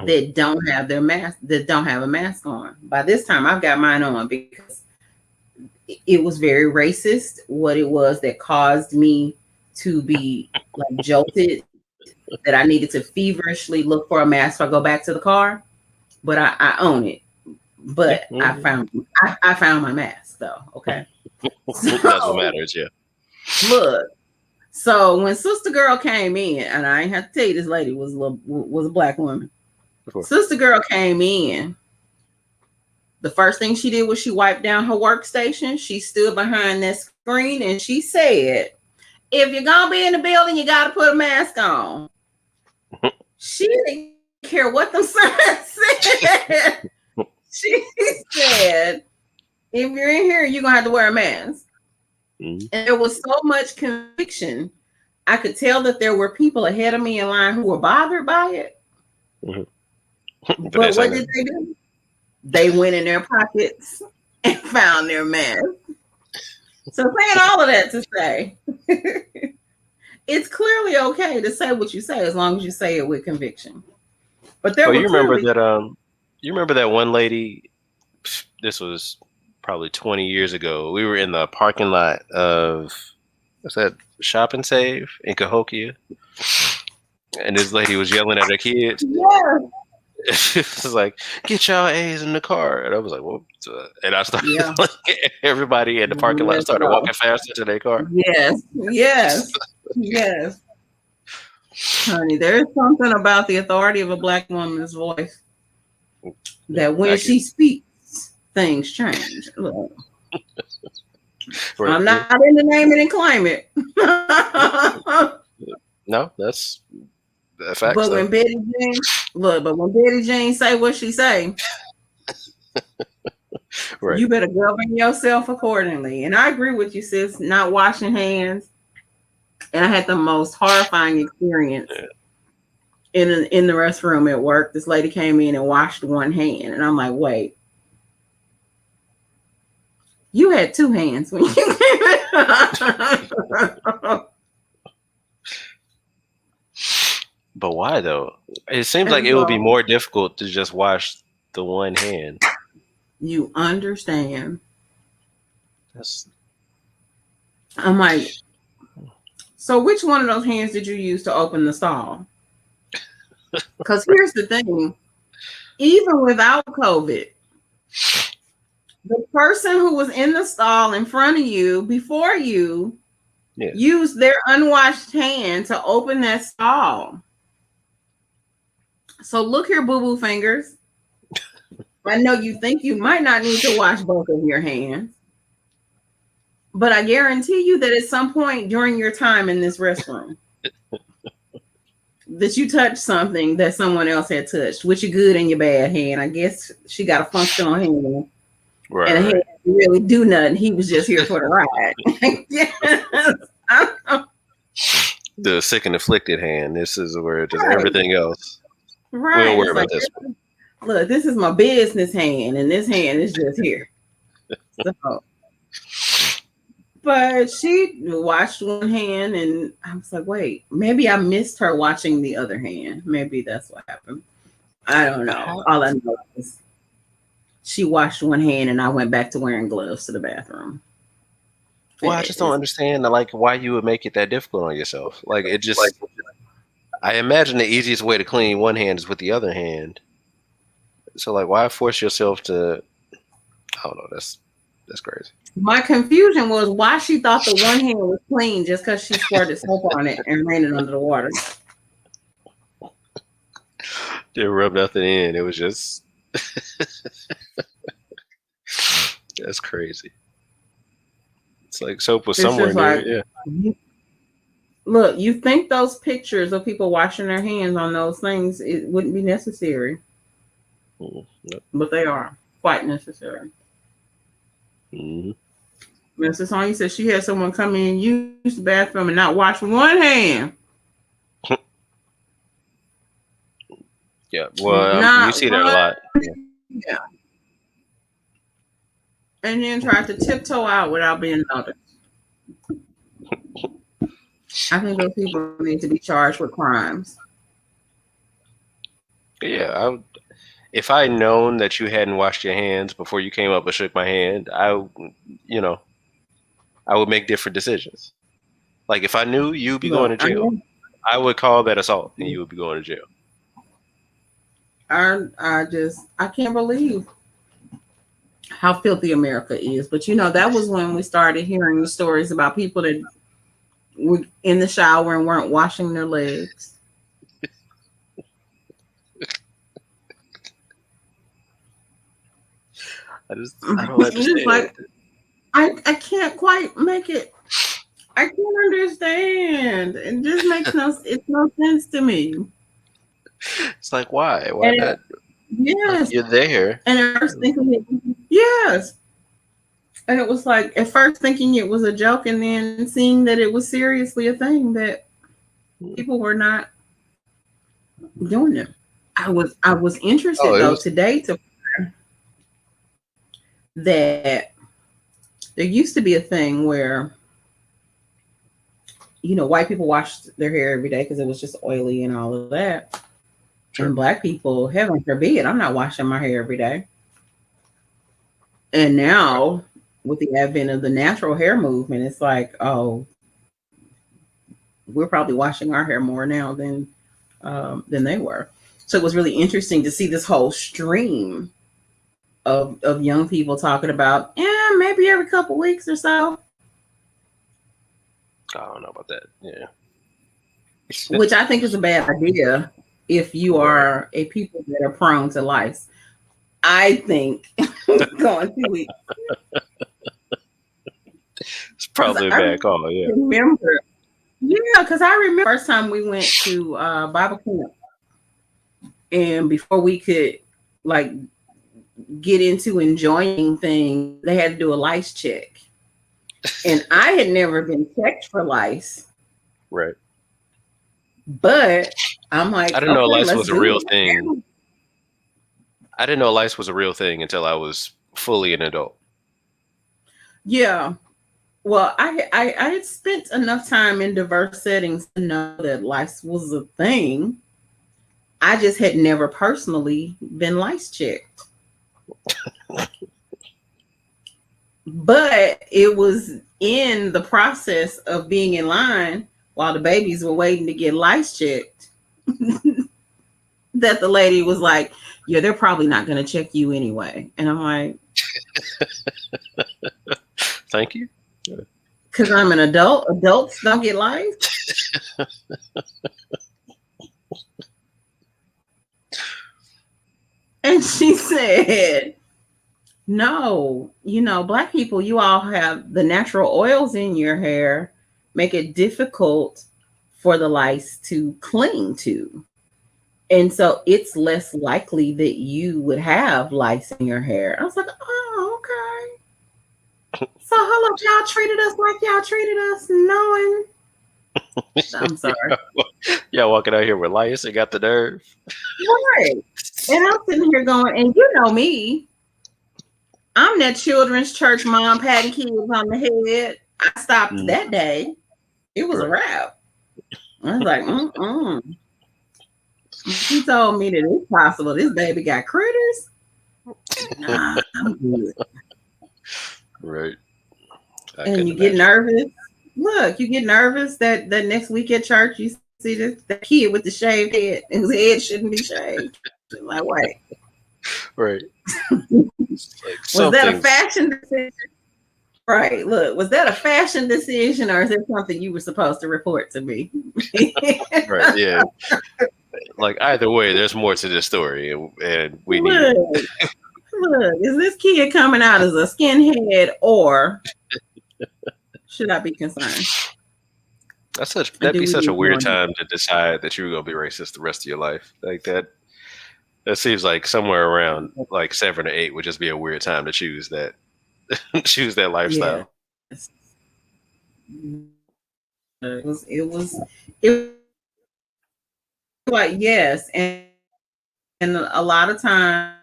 that don't have their mask, that don't have a mask on. By this time, I've got mine on because it was very racist. What it was that caused me to be like jolted, that I needed to feverishly look for a mask so I go back to the car, but I own it. But I found my mask though. Okay, so, that's what matters. Yeah. Look, so when Sister Girl came in, and I ain't have to tell you, this lady was a black woman. Sister Girl came in. The first thing she did was she wiped down her workstation. She stood behind that screen and she said, "If you're gonna be in the building, you got to put a mask on." She didn't care what the sign said. She said, "If you're in here, you're gonna have to wear a mask." And there was so much conviction. I could tell that there were people ahead of me in line who were bothered by it. But what did they do? They went in their pockets and found their mask. So saying all of that to say, it's clearly okay to say what you say as long as you say it with conviction. But there, you remember that? You remember that one lady? This was probably 20 years ago. We were in the parking lot of what's that? Shop and Save in Cahokia, and this lady was yelling at her kids. Yeah. She was like, "Get y'all A's in the car," and I was like, "What?" And I started. Everybody in the parking lot started walking faster to their car. Yes. Honey, there's something about the authority of a black woman's voice that when she speaks, things change. Look, I'm not in the name it and claim it. No, that's a fact. But when Betty Jean say what she say, you better govern yourself accordingly. And I agree with you, sis. Not washing hands, and I had the most horrifying experience in the restroom at work. This lady came in and washed one hand, and I'm like, wait. You had two hands when you came in. But why though? It seems like it would be more difficult to just wash the one hand. You understand? I'm like, so which one of those hands did you use to open the stall? Because here's the thing, even without COVID, the person who was in the stall in front of you before you used their unwashed hand to open that stall. So look here, boo-boo fingers. I know you think you might not need to wash both of your hands, but I guarantee you that at some point during your time in this restroom, that you touched something that someone else had touched with your good and your bad hand. I guess she got a functional hand. Right. And he didn't really do nothing. He was just here for the ride. Yes. The sick and afflicted hand. This is where just everything else. Right. We don't worry about this one. Look, this is my business hand, and this hand is just here. So, but she washed one hand, and I was like, wait, maybe I missed her watching the other hand. Maybe that's what happened. I don't know. All I know is she washed one hand, and I went back to wearing gloves to the bathroom. Well, I just don't understand why you would make it that difficult on yourself. Like it just I imagine the easiest way to clean one hand is with the other hand. So why force yourself to I don't know, that's That's crazy. My confusion was why she thought the one hand was clean just because she squirted soap on it and ran it under the water. Didn't rub nothing in. It was just that's crazy. It's like soap was somewhere in there. Yeah. Look, you think those pictures of people washing their hands on those things, it wouldn't be necessary. Nope. But they are quite necessary. Mm-hmm. Mrs. Sonya said she had someone come in, use the bathroom, and not wash one hand. Yeah, well, you see that a lot. Yeah. And then tried to tiptoe out without being noticed. I think those people need to be charged with crimes. Yeah, if I had known that you hadn't washed your hands before you came up and shook my hand, I would make different decisions. Like if I knew you'd be going to jail, I would call that assault and you would be going to jail. I can't believe how filthy America is. But that was when we started hearing the stories about people that were in the shower and weren't washing their legs. I don't understand. Like, I can't quite make it. I can't understand. It just makes no sense to me. It's like, why? Why not? Yes. You're there. And at first thinking yes. And it was like, at first thinking it was a joke, and then seeing that it was seriously a thing that people were not doing it. I was interested though today to find that there used to be a thing where white people washed their hair every day because it was just oily and all of that. Sure. And black people, heaven forbid, I'm not washing my hair every day. And now, with the advent of the natural hair movement, it's like, oh, we're probably washing our hair more now than they were. So it was really interesting to see this whole stream of young people talking about, maybe every couple weeks or so. I don't know about that. Yeah. Which I think is a bad idea if you are a people that are prone to lice. I think going 2 weeks. It's probably a bad call, yeah. Because I remember the first time we went to Bible camp, and before we could get into enjoying things, they had to do a lice check. And I had never been checked for lice. Right. But I'm like, I didn't know lice was a real thing. I didn't know lice was a real thing until I was fully an adult. Yeah. Well, I had spent enough time in diverse settings to know that lice was a thing. I just had never personally been lice checked. But it was in the process of being in line while the babies were waiting to get lice checked that the lady was like, yeah, they're probably not going to check you anyway. And I'm like, thank you. Because I'm an adult. Adults don't get lice. And she said, no, black people, you all have the natural oils in your hair, make it difficult for the lice to cling to. And so it's less likely that you would have lice in your hair. I was like, oh, okay. So hold up, y'all treated us like y'all treated us, knowing. I'm sorry. Y'all walking out here with lice and got the nerve. Right. And I'm sitting here going, and you know me, I'm that children's church mom patting kids on the head. I stopped that day. It was a wrap. I was like, She told me that it's possible this baby got critters. Nah, I'm good. Right. And you get nervous. Look, you get nervous that next week at church you see the kid with the shaved head, and his head shouldn't be shaved. I'm like, wait. Right. Was that a fashion decision? Right. Look, was that a fashion decision or is it something you were supposed to report to me? Right. Yeah. Like either way, there's more to this story, and we need it. Look, is this kid coming out as a skinhead or should I be concerned? That'd be such a weird time to decide that you were gonna be racist the rest of your life. Like that. That seems like somewhere around like 7 or 8 would just be a weird time to choose that lifestyle. Yes. It was like yes, and a lot of times,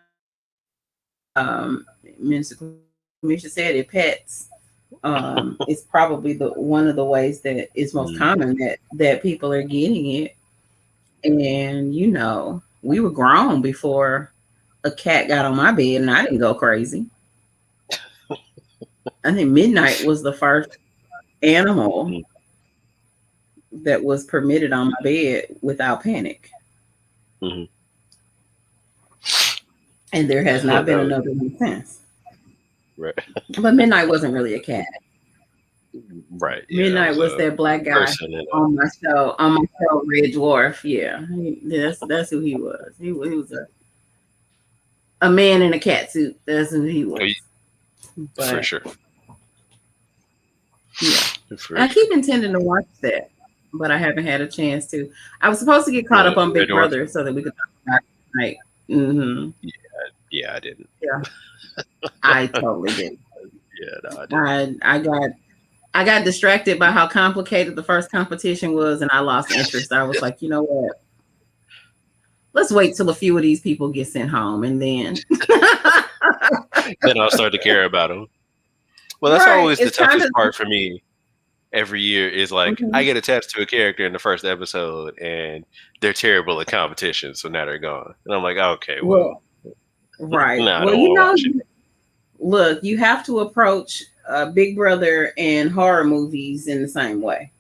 Mr. Commissioner said it pets. It's probably one of the ways that is most common that people are getting it, and we were grown before a cat got on my bed, and I didn't go crazy. I think Midnight was the first animal that was permitted on my bed without panic. Mm-hmm. And there has not been another one since. Right. But Midnight wasn't really a cat. Right. Yeah, Midnight was that black guy on my show, Red Dwarf. Yeah. That's who he was. He was a man in a cat suit. That's who he was. But, for sure. Yeah. I keep intending to watch that, but I haven't had a chance to. I was supposed to get caught up on Big Brother so that we could talk about it tonight. Mm-hmm. Yeah, I didn't. Yeah, I totally didn't. Yeah, no, I didn't. I got distracted by how complicated the first competition was, and I lost interest. I was like, you know what? Let's wait till a few of these people get sent home, and then I'll start to care about them. Well, that's always the toughest part for me. Every year is like I get attached to a character in the first episode, and they're terrible at competition, so now they're gone, and I'm like, okay, well right. Well, look, you have to approach Big Brother and horror movies in the same way.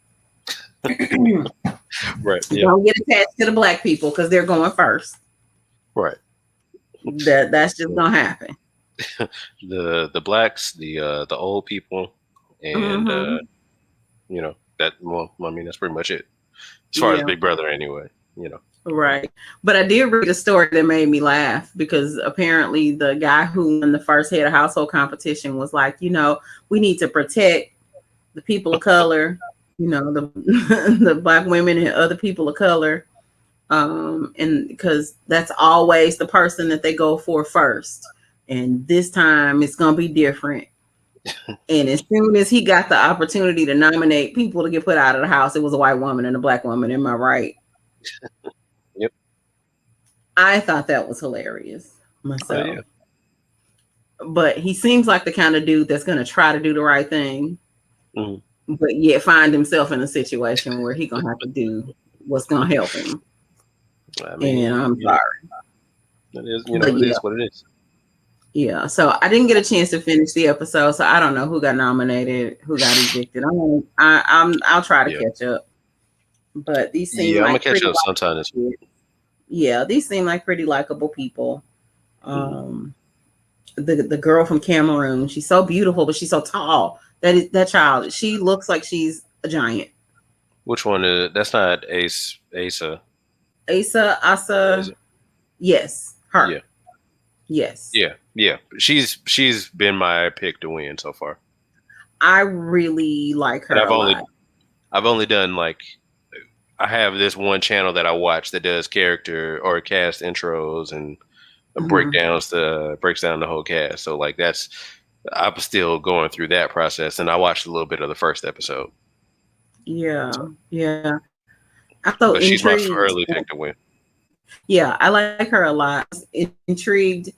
Right. Yeah. Don't get attached to the black people because they're going first. Right. That's just gonna happen. The blacks, the old people, and that. Well, I mean that's pretty much it as far as Big Brother, anyway. Right. But I did read a story that made me laugh because apparently the guy who won the first head of household competition was like, we need to protect the people of color, the black women and other people of color. And because that's always the person that they go for first. And this time it's going to be different. And as soon as he got the opportunity to nominate people to get put out of the house, it was a white woman and a black woman. Am I right? Yep. I thought that was hilarious myself. Oh, yeah. But he seems like the kind of dude that's going to try to do the right thing, but yet find himself in a situation where he's going to have to do what's going to help him. I mean, and I'm sorry. It is, it is what it is. Yeah, so I didn't get a chance to finish the episode, so I don't know who got nominated, who got evicted. I'll try to catch up. But these seem I'm gonna catch up sometime this week. Yeah, these seem like pretty likable people. The girl from Cameroon, she's so beautiful, but she's so tall. That child, she looks like she's a giant. Which one is that's not Asa? Asa. Yes, her. Yeah. Yes. Yeah. She's been my pick to win so far. I really like her. I've only done like I have this one channel that I watch that does character or cast intros and breaks down the whole cast. So like I'm still going through that process, and I watched a little bit of the first episode. Yeah. But she's my early pick to win. Yeah, I like her a lot. Intrigued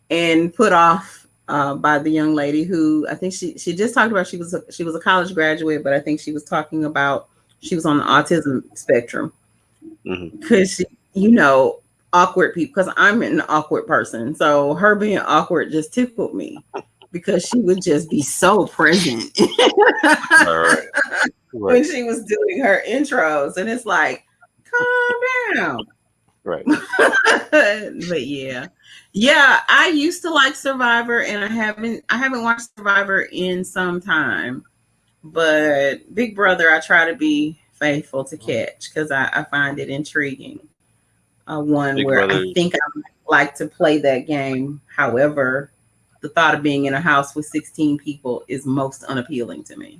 and put off by the young lady who I think she just talked about. She was a college graduate, but I think she was talking about she was on the autism spectrum because she, awkward people. Because I'm an awkward person, so her being awkward just tickled me because she would just be so present right. when she was doing her intros, and it's like, calm down. Right. But yeah, I used to like Survivor, and I haven't watched Survivor in some time. But Big Brother, I try to be faithful to catch because I find it intriguing. One Big where I Brother. think I might like to play that game. However, the thought of being in a house with 16 people is most unappealing to me.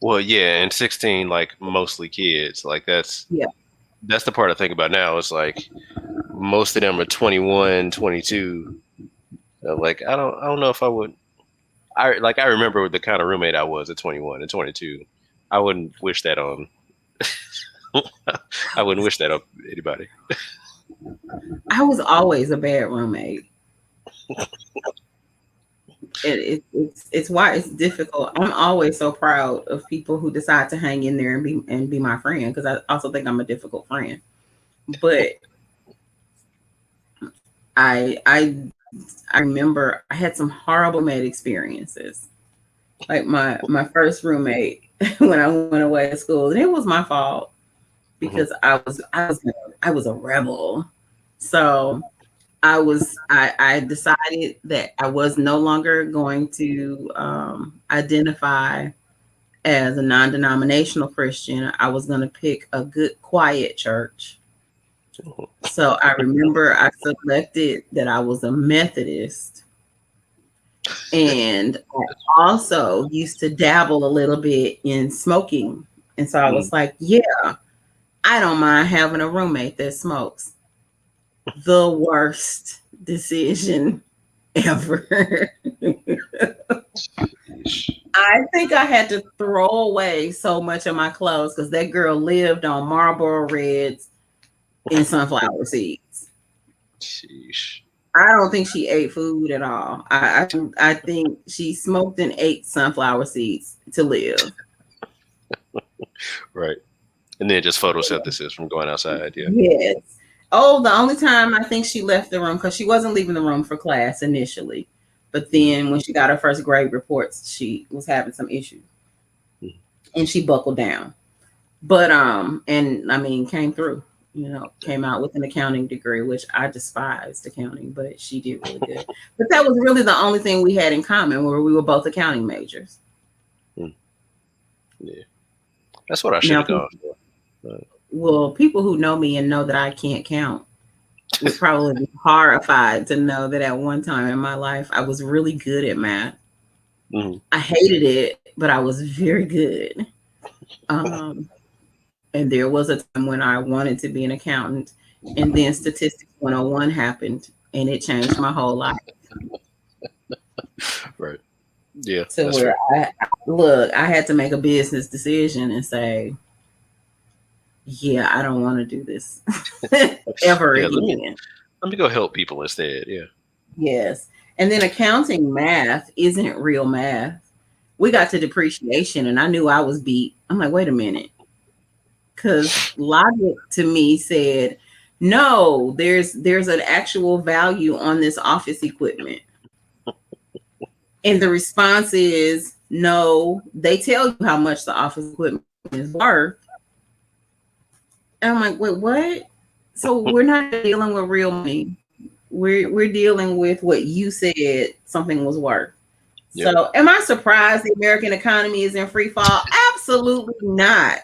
Well, yeah, and 16, like mostly kids. Like Yeah. that's the part I think about now. It's like most of them are 21, 22. Like I don't know if I would. I remember the kind of roommate I was at 21 and 22. I wouldn't wish that on. I wouldn't wish that on anybody. I was always a bad roommate. It's why it's difficult. I'm always so proud of people who decide to hang in there and be my friend because I also think I'm a difficult friend. But I I remember I had some horrible roommate experiences. Like my first roommate when I went away to school, and it was my fault Hmm. because I was a rebel. So I decided that I was no longer going to identify as a non-denominational Christian. I was going to pick a good quiet church. So I remember I selected that I was a Methodist, and I also used to dabble a little bit in smoking. And so I Hmm. was like, yeah, I don't mind having a roommate that smokes. The worst decision ever. I think I had to throw away so much of my clothes because that girl lived on Marlboro Reds and sunflower seeds. Sheesh. I don't think she ate food at all. I think she smoked and ate sunflower seeds to live. Right. And then just photosynthesis from going outside. Yeah. Yes. Oh, the only time I think she left the room because she wasn't leaving the room for class initially, but Mhm. then when she got her first grade reports, she was having some issues Mhm. and she buckled down. But and I mean came through. Yeah. Came out with an accounting degree, which I despised accounting, but she did really good. But that was really the only thing we had in common, where we were both accounting majors. Mm. Yeah. That's what I should Now, have gone for. people who know me and know that I can't count would probably be horrified to know that at one time in my life I was really good at math. Mhm. I hated it, but I was very good. Um, and there was a time when I wanted to be an accountant, and then Statistics 101 happened, and it changed my whole life. Right. Yeah, To that's where fair. I had to make a business decision and say, yeah, I don't want to do this ever Yeah, again. let me go help people instead. Yeah. Yes. And then accounting math isn't real math. We got to depreciation and I knew I was beat. I'm like, wait a minute. Because logic to me said, no, there's an actual value on this office equipment. And the response is no, they tell you how much the office equipment is worth. And I'm like, wait, what? So we're not dealing with real money. We're dealing with what you said something was worth. Yep. So am I surprised the American economy is in free fall? Absolutely not.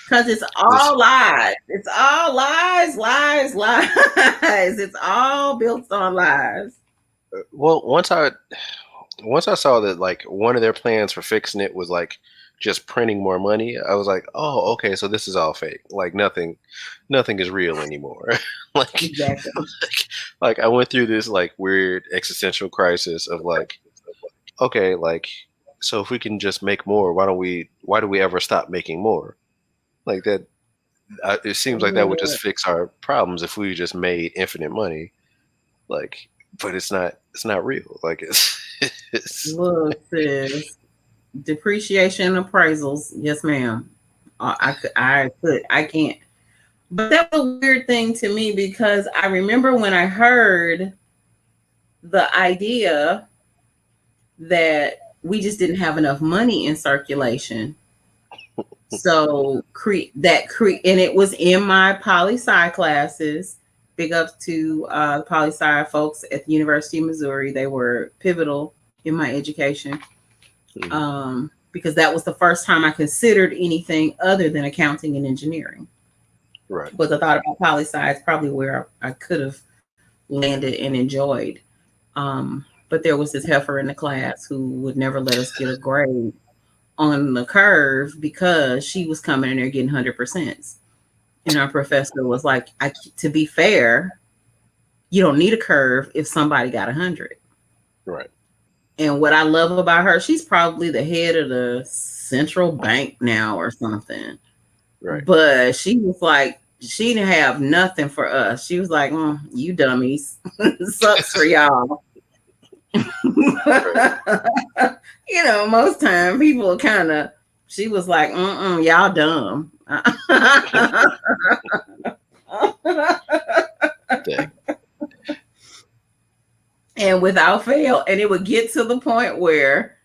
Because it's This all lies. It's all lies, lies, lies. It's all built on lies. well, once I saw that like one of their plans for fixing it was like just printing more money, I was like, oh, okay, so this is all fake. Like nothing is real anymore. like Exactly. like I went through this like weird existential crisis of like, okay, like so if we can just make more, why do we ever stop making more? Like that it seems like that would just Look, fix our problems if we just made infinite money. Like but it's not real. Like it's it's look, sis. Depreciation appraisals. Yes, ma'am. I can't. But that was a weird thing to me because I remember when I heard the idea that we just didn't have enough money in circulation. So and it was in my poli-sci classes. Big up to poli-sci folks at the University of Missouri. They were pivotal in my education. Because that was the first time I considered anything other than accounting and engineering. Right. Because I thought about poli-sci, it's probably where I could have landed and enjoyed. But there was this heifer in the class who would never let us get a grade on the curve because she was coming in there getting 100%. And our professor was like, to be fair, you don't need a curve if somebody got 100. Right. And what I love about her, she's probably the head of the central bank now or something. Right. But she was like, she didn't have nothing for us. She was like, you dummies. Sucks for y'all. You know, most time people kind of, she was like, y'all dumb. And without fail, and it would get to the point where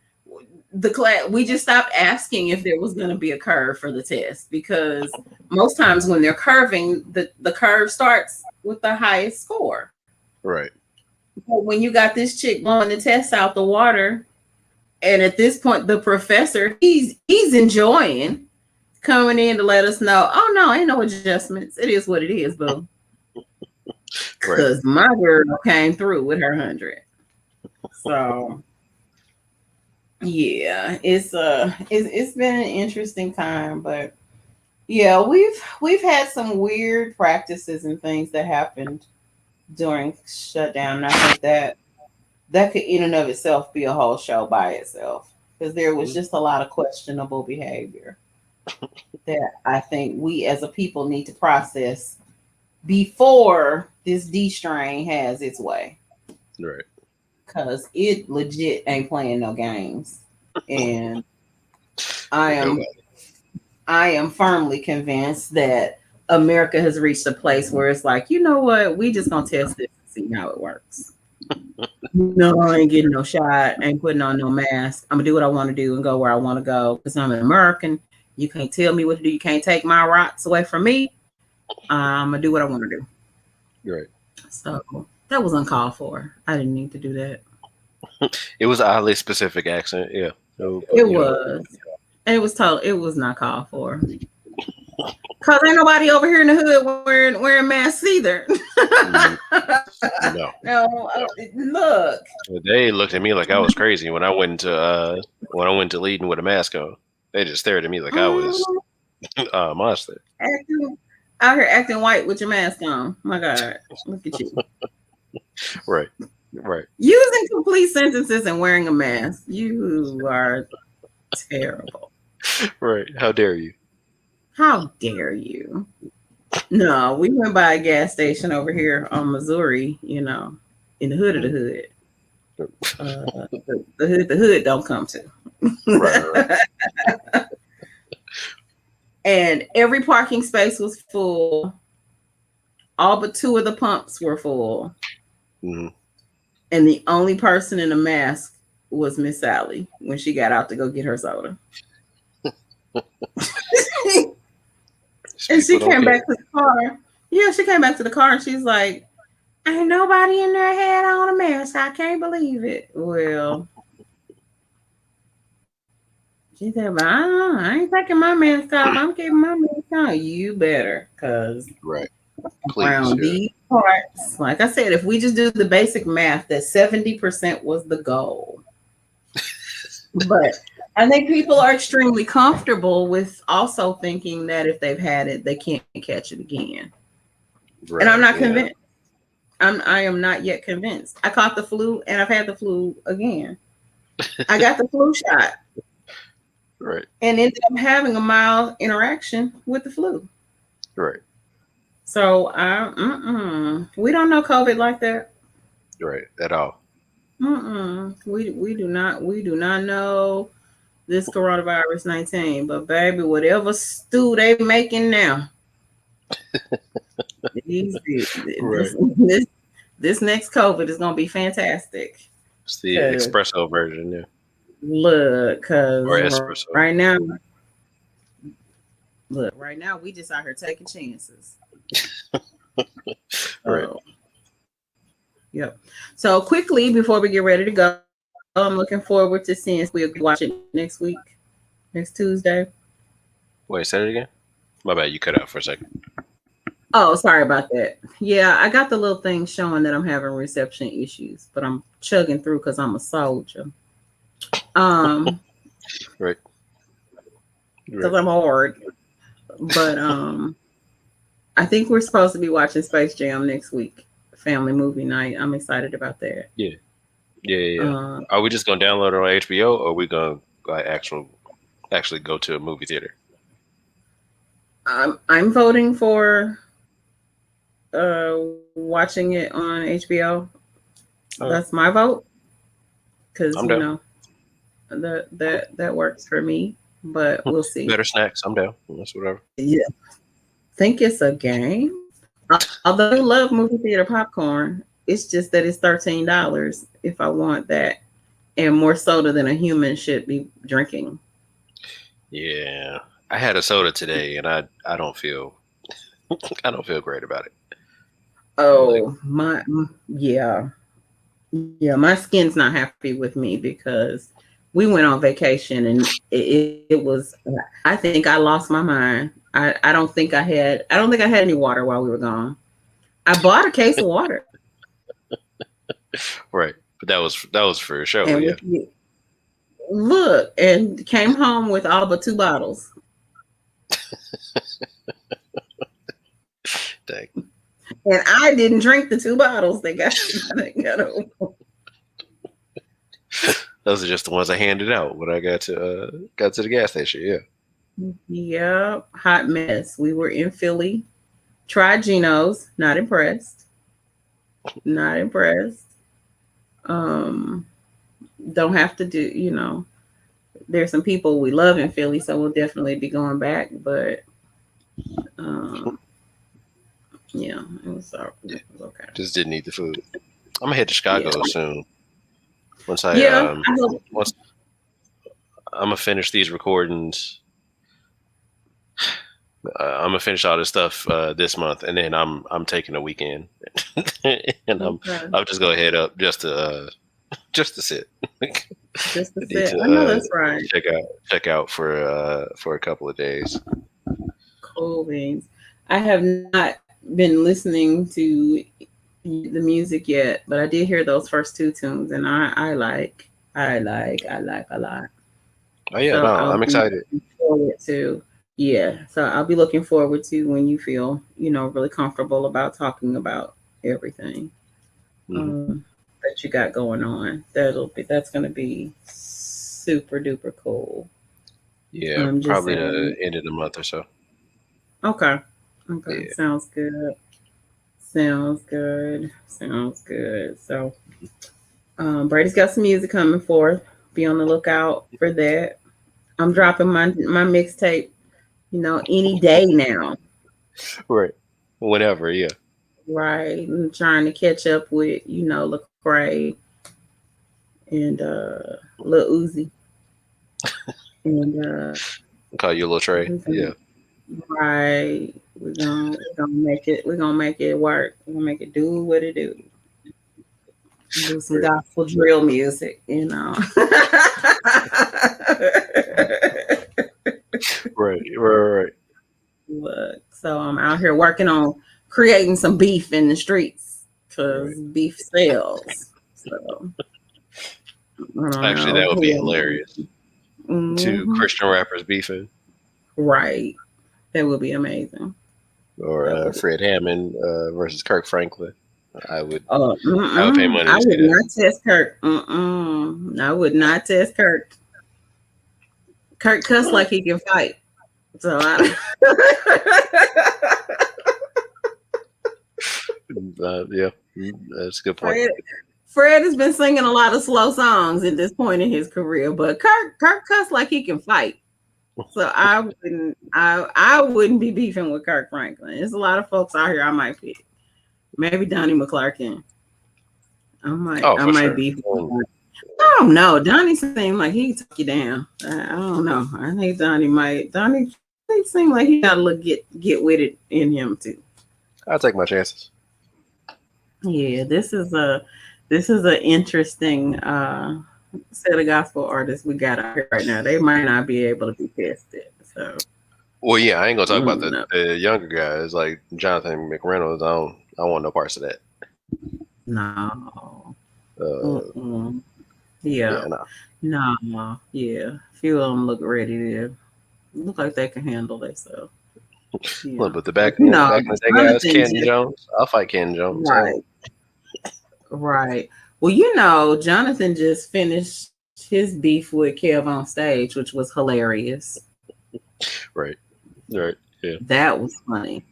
the class, we just stopped asking if there was going to be a curve for the test, because most times when they're curving, the curve starts with the highest score. Right. But when you got this chick blowing the test out the water, and at this point the professor, he's enjoying coming in to let us know, oh no, ain't no adjustments. It is what it is, boo. Because my girl came through with her 100. So yeah, it's been an interesting time, but yeah, we've had some weird practices and things that happened during shutdown. And I think that could in and of itself be a whole show by itself, because there was just a lot of questionable behavior that I think we as a people need to process before this D strain has its way. Right. Because it legit ain't playing no games. And I am firmly convinced that America has reached a place where it's like, you know what, we just gonna test this and see how it works. No, I ain't getting no shot, ain't putting on no mask. I'm gonna do what I want to do and go where I want to go because I'm an American. You can't tell me what to do. You can't take my rights away from me. I'm gonna do what I want to do. Right. So that was uncalled for. I didn't need to do that. It was an oddly specific accent. Yeah. So, it was. And it was total. It was not called for. Cause ain't nobody over here in the hood wearing masks either. No. Look. They looked at me like I was crazy when I went to Leiden with a mask on. They just stared at me like I was a monster. Out here acting white with your mask on. My God, look at you. Right. Using complete sentences and wearing a mask. You are terrible. Right. How dare you? How dare you? No, we went by a gas station over here on Missouri, you know, in the hood of the hood. The hood don't come to. Right. And every parking space was full. All but 2 of the pumps were full. Mm-hmm. And the only person in a mask was Miss Sally when she got out to go get her soda. And she came back to the car. Yeah, she came back to the car and she's like, ain't nobody in there had on a mask. I can't believe it. Well, she said, but I ain't taking my mask off. I'm keeping my mask on. You better, because around these parts, like I said, if we just do the basic math, that 70% was the goal. But I think people are extremely comfortable with also thinking that if they've had it, they can't catch it again. Right, and I'm not convinced. I am not yet convinced. I caught the flu and I've had the flu again. I got the flu shot. Right. And ended up having a mild interaction with the flu. Right. So we don't know COVID like that. Right. At all. We do not know this coronavirus 19, but baby, whatever stew they making now, this next COVID is gonna be fantastic. It's the espresso version, yeah. Look, because right now Look, right now we just out here taking chances. Right. Yep. So quickly before we get ready to go, I'm looking forward to seeing if we'll watch it next week, next Tuesday. Wait, say it again. My bad. You cut out for a second. Oh, sorry about that. Yeah, I got the little thing showing that I'm having reception issues, but I'm chugging through because I'm a soldier. Right. Because I'm hard. But I think we're supposed to be watching Space Jam next week, family movie night. I'm excited about that. Yeah. Are we just gonna download it on HBO, or are we gonna like actually go to a movie theater? I'm voting for watching it on HBO. That's my vote because you know that works for me. But we'll see. Better snacks. I'm down. That's whatever. Yeah, think it's a game. Although I love movie theater popcorn, it's just that it's $13 if I want that and more soda than a human should be drinking. Yeah, I had a soda today, and I don't feel I don't feel great about it. Oh my my skin's not happy with me because we went on vacation and it was. I think I lost my mind. I don't think I had any water while we were gone. I bought a case of water. Right, but that was for a show. And look, and came home with all but 2 bottles. Dang. And I didn't drink the 2 bottles. They got Those are just the ones I handed out when I got to the gas station. Yeah. Yeah, hot mess. We were in Philly. Tried Geno's. Not impressed. Not impressed. Don't have to do. There's some people we love in Philly, so we'll definitely be going back. But yeah, it was okay. Just didn't eat the food. I'm gonna head to Chicago soon. Once I'm gonna finish these recordings. I'm gonna finish all this stuff this month, and then I'm taking a weekend, and I'm just gonna head up just to sit. Just to sit. I know that's right. Check out for a couple of days. Cool beans. I have not been listening to the music yet, but I did hear those first 2 tunes, and I like a lot. Oh yeah, so I'm excited. So I'll be looking forward to when you feel really comfortable about talking about everything that you got going on. That's going to be super duper cool. Yeah, probably the end of the month or so. Okay. Yeah. Sounds good. So Brady's got some music coming forth. Be on the lookout for that. I'm dropping my mixtape, any day now. Right. Whenever, yeah. Right. I'm trying to catch up with, Lecrae and Lil Uzi. And call you Lil Trey. Yeah. Right. We're gonna make it. We're gonna make it work. We're gonna make it do what it do. Do some gospel drill music, Right. Look, so I'm out here working on creating some beef in the streets because beef sells. So actually, that would be hilarious. 2 Christian rappers beefing. Right. That would be amazing. Or Fred Hammond versus Kirk Franklin. I would pay money to I would see that. not test Kirk. I would not test Kirk. Kirk cuss like he can fight. So yeah, that's a good point. Fred has been singing a lot of slow songs at this point in his career, but Kirk cuss like he can fight. So I wouldn't be beefing with Kirk Franklin. There's a lot of folks out here I might pick. Maybe Donnie McClurkin. I might beef with him. I don't know. Donnie seemed like he took you down. I don't know. I think Donnie He seemed like he got a little get with it in him too. I'll take my chances. Yeah, this is an interesting set of gospel artists we got out here right now. They might not be able to be tested. So Well, yeah, I ain't gonna talk about no. the younger guys like Jonathan McReynolds. I don't want no parts of that. No. Uh, Yeah. yeah, no. No. Yeah. A few of them look ready to look like they can handle themselves. Yeah. Look, but the back You know, back in the day, guys, Jonathan Canton just Jones. I'll fight Canton Jones. right. Right. Well, you know, Jonathan just finished his beef with Kev on stage, which was hilarious. Right. Right. Yeah. That was funny.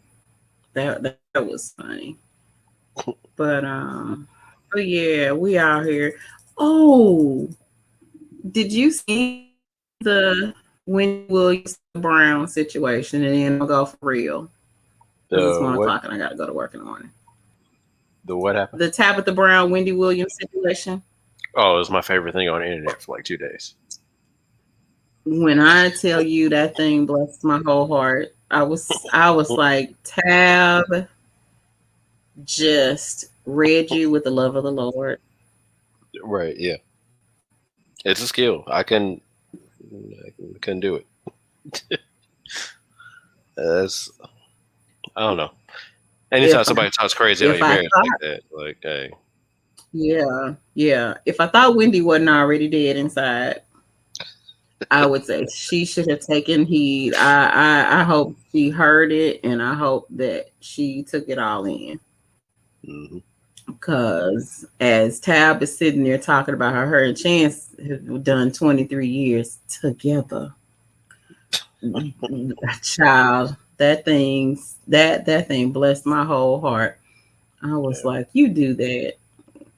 That was funny. But yeah, we out here. Oh, did you see the Wendy Williams Brown situation? And then I'll go for real. Because it's 1:00 and I gotta go to work in the morning. The what happened? The Tabitha Brown, Wendy Williams situation. Oh, it was my favorite thing on the internet for like 2 days. When I tell you that thing blessed my whole heart, I was like, Tab just read you with the love of the Lord. Right, yeah. It's a skill. I couldn't do it. I don't know. Anytime somebody talks crazy on your marriage like that, like, hey. Yeah. If I thought Wendy wasn't already dead inside, I would say she should have taken heed. I hope she heard it, and I hope that she took it all in. Because as Tab is sitting there talking about how her and Chance have done 23 years together, child, that thing blessed my whole heart. I was like, you do that.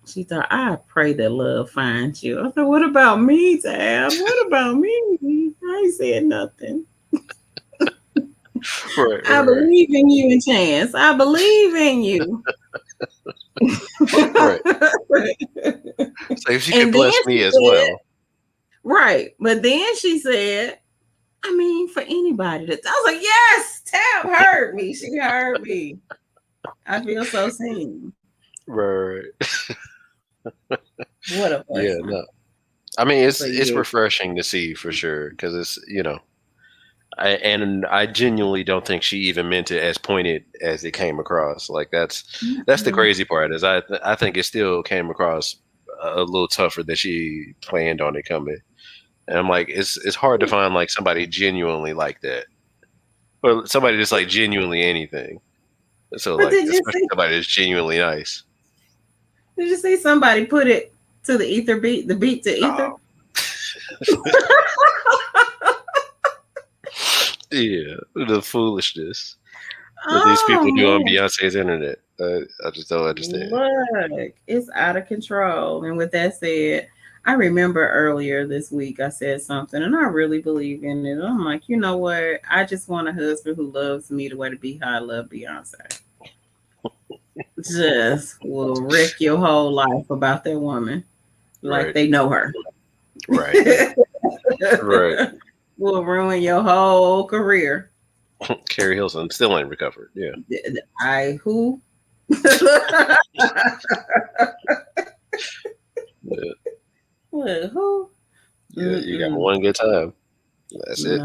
She thought, I pray that love finds you. I thought, what about me, Tab? What about me? I ain't said nothing. Right, I believe in you and Chance. I believe in you. Right. So if she could bless me as well. Right. But then she said, I mean, for anybody I was like, yes, Tab heard me. She heard me. I feel so seen. Right. What a blessing. Yeah, no. I mean, it's refreshing to see for sure, because it's, you know, I genuinely don't think she even meant it as pointed as it came across. Like that's the crazy part, is I think it still came across a little tougher than she planned on it coming. And I'm like, it's hard to find like somebody genuinely like that, or somebody just like genuinely anything. So like, especially somebody that's genuinely nice. Did you see somebody put it to the ether beat, the beat to ether? Yeah, the foolishness that these people do on Beyonce's internet. I just don't understand. Look, it's out of control. And with that said, I remember earlier this week I said something, and I really believe in it. I'm like, you know what? I just want a husband who loves me the way the Beehive love Beyonce. Just will wreck your whole life about that woman, like they know her. Right. Right. Will ruin your whole career. Carrie Hilson still ain't recovered. Yeah. Who? Who? Yeah, you got one good time. That's it.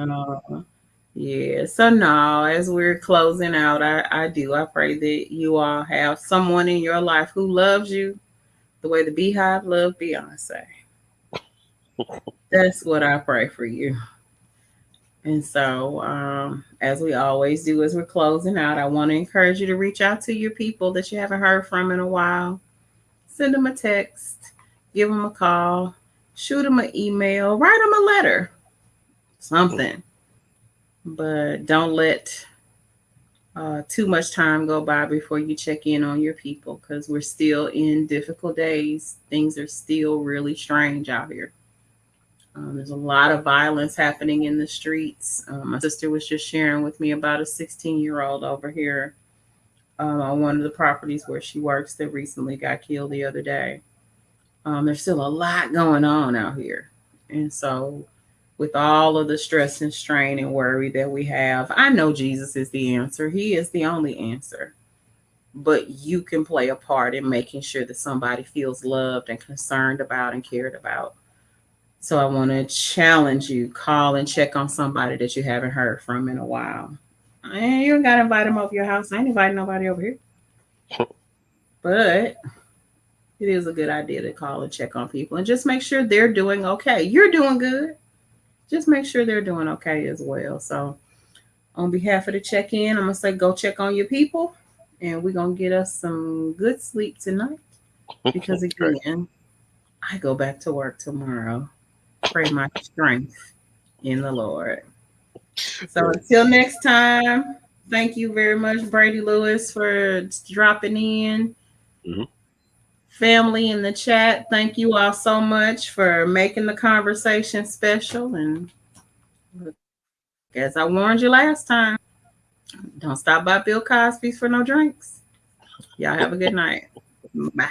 Yeah. So now, as we're closing out, I pray that you all have someone in your life who loves you the way the Beehive loved Beyonce. That's what I pray for you. And so, as we always do, as we're closing out, I want to encourage you to reach out to your people that you haven't heard from in a while. Send them a text, give them a call, shoot them an email, write them a letter, something. But don't let too much time go by before you check in on your people, because we're still in difficult days. Things are still really strange out here. There's a lot of violence happening in the streets. My sister was just sharing with me about a 16-year-old over here on one of the properties where she works that recently got killed the other day. There's still a lot going on out here. And so with all of the stress and strain and worry that we have. I know Jesus is the answer. He is the only answer. But you can play a part in making sure that somebody feels loved and concerned about and cared about. So I want to challenge you, call and check on somebody that you haven't heard from in a while. And you don't got to invite them over your house. I ain't inviting nobody over here. But it is a good idea to call and check on people and just make sure they're doing okay. You're doing good. Just make sure they're doing okay as well. So on behalf of the check-in, I'm going to say go check on your people. And we're going to get us some good sleep tonight. Because again, I go back to work tomorrow. Pray my strength in the Lord. So until next time, thank you very much, Brady Lewis, for dropping in. Mm-hmm. Family in the chat, thank you all so much for making the conversation special. And as I warned you last time, don't stop by Bill Cosby's for no drinks. Y'all have a good night. Bye.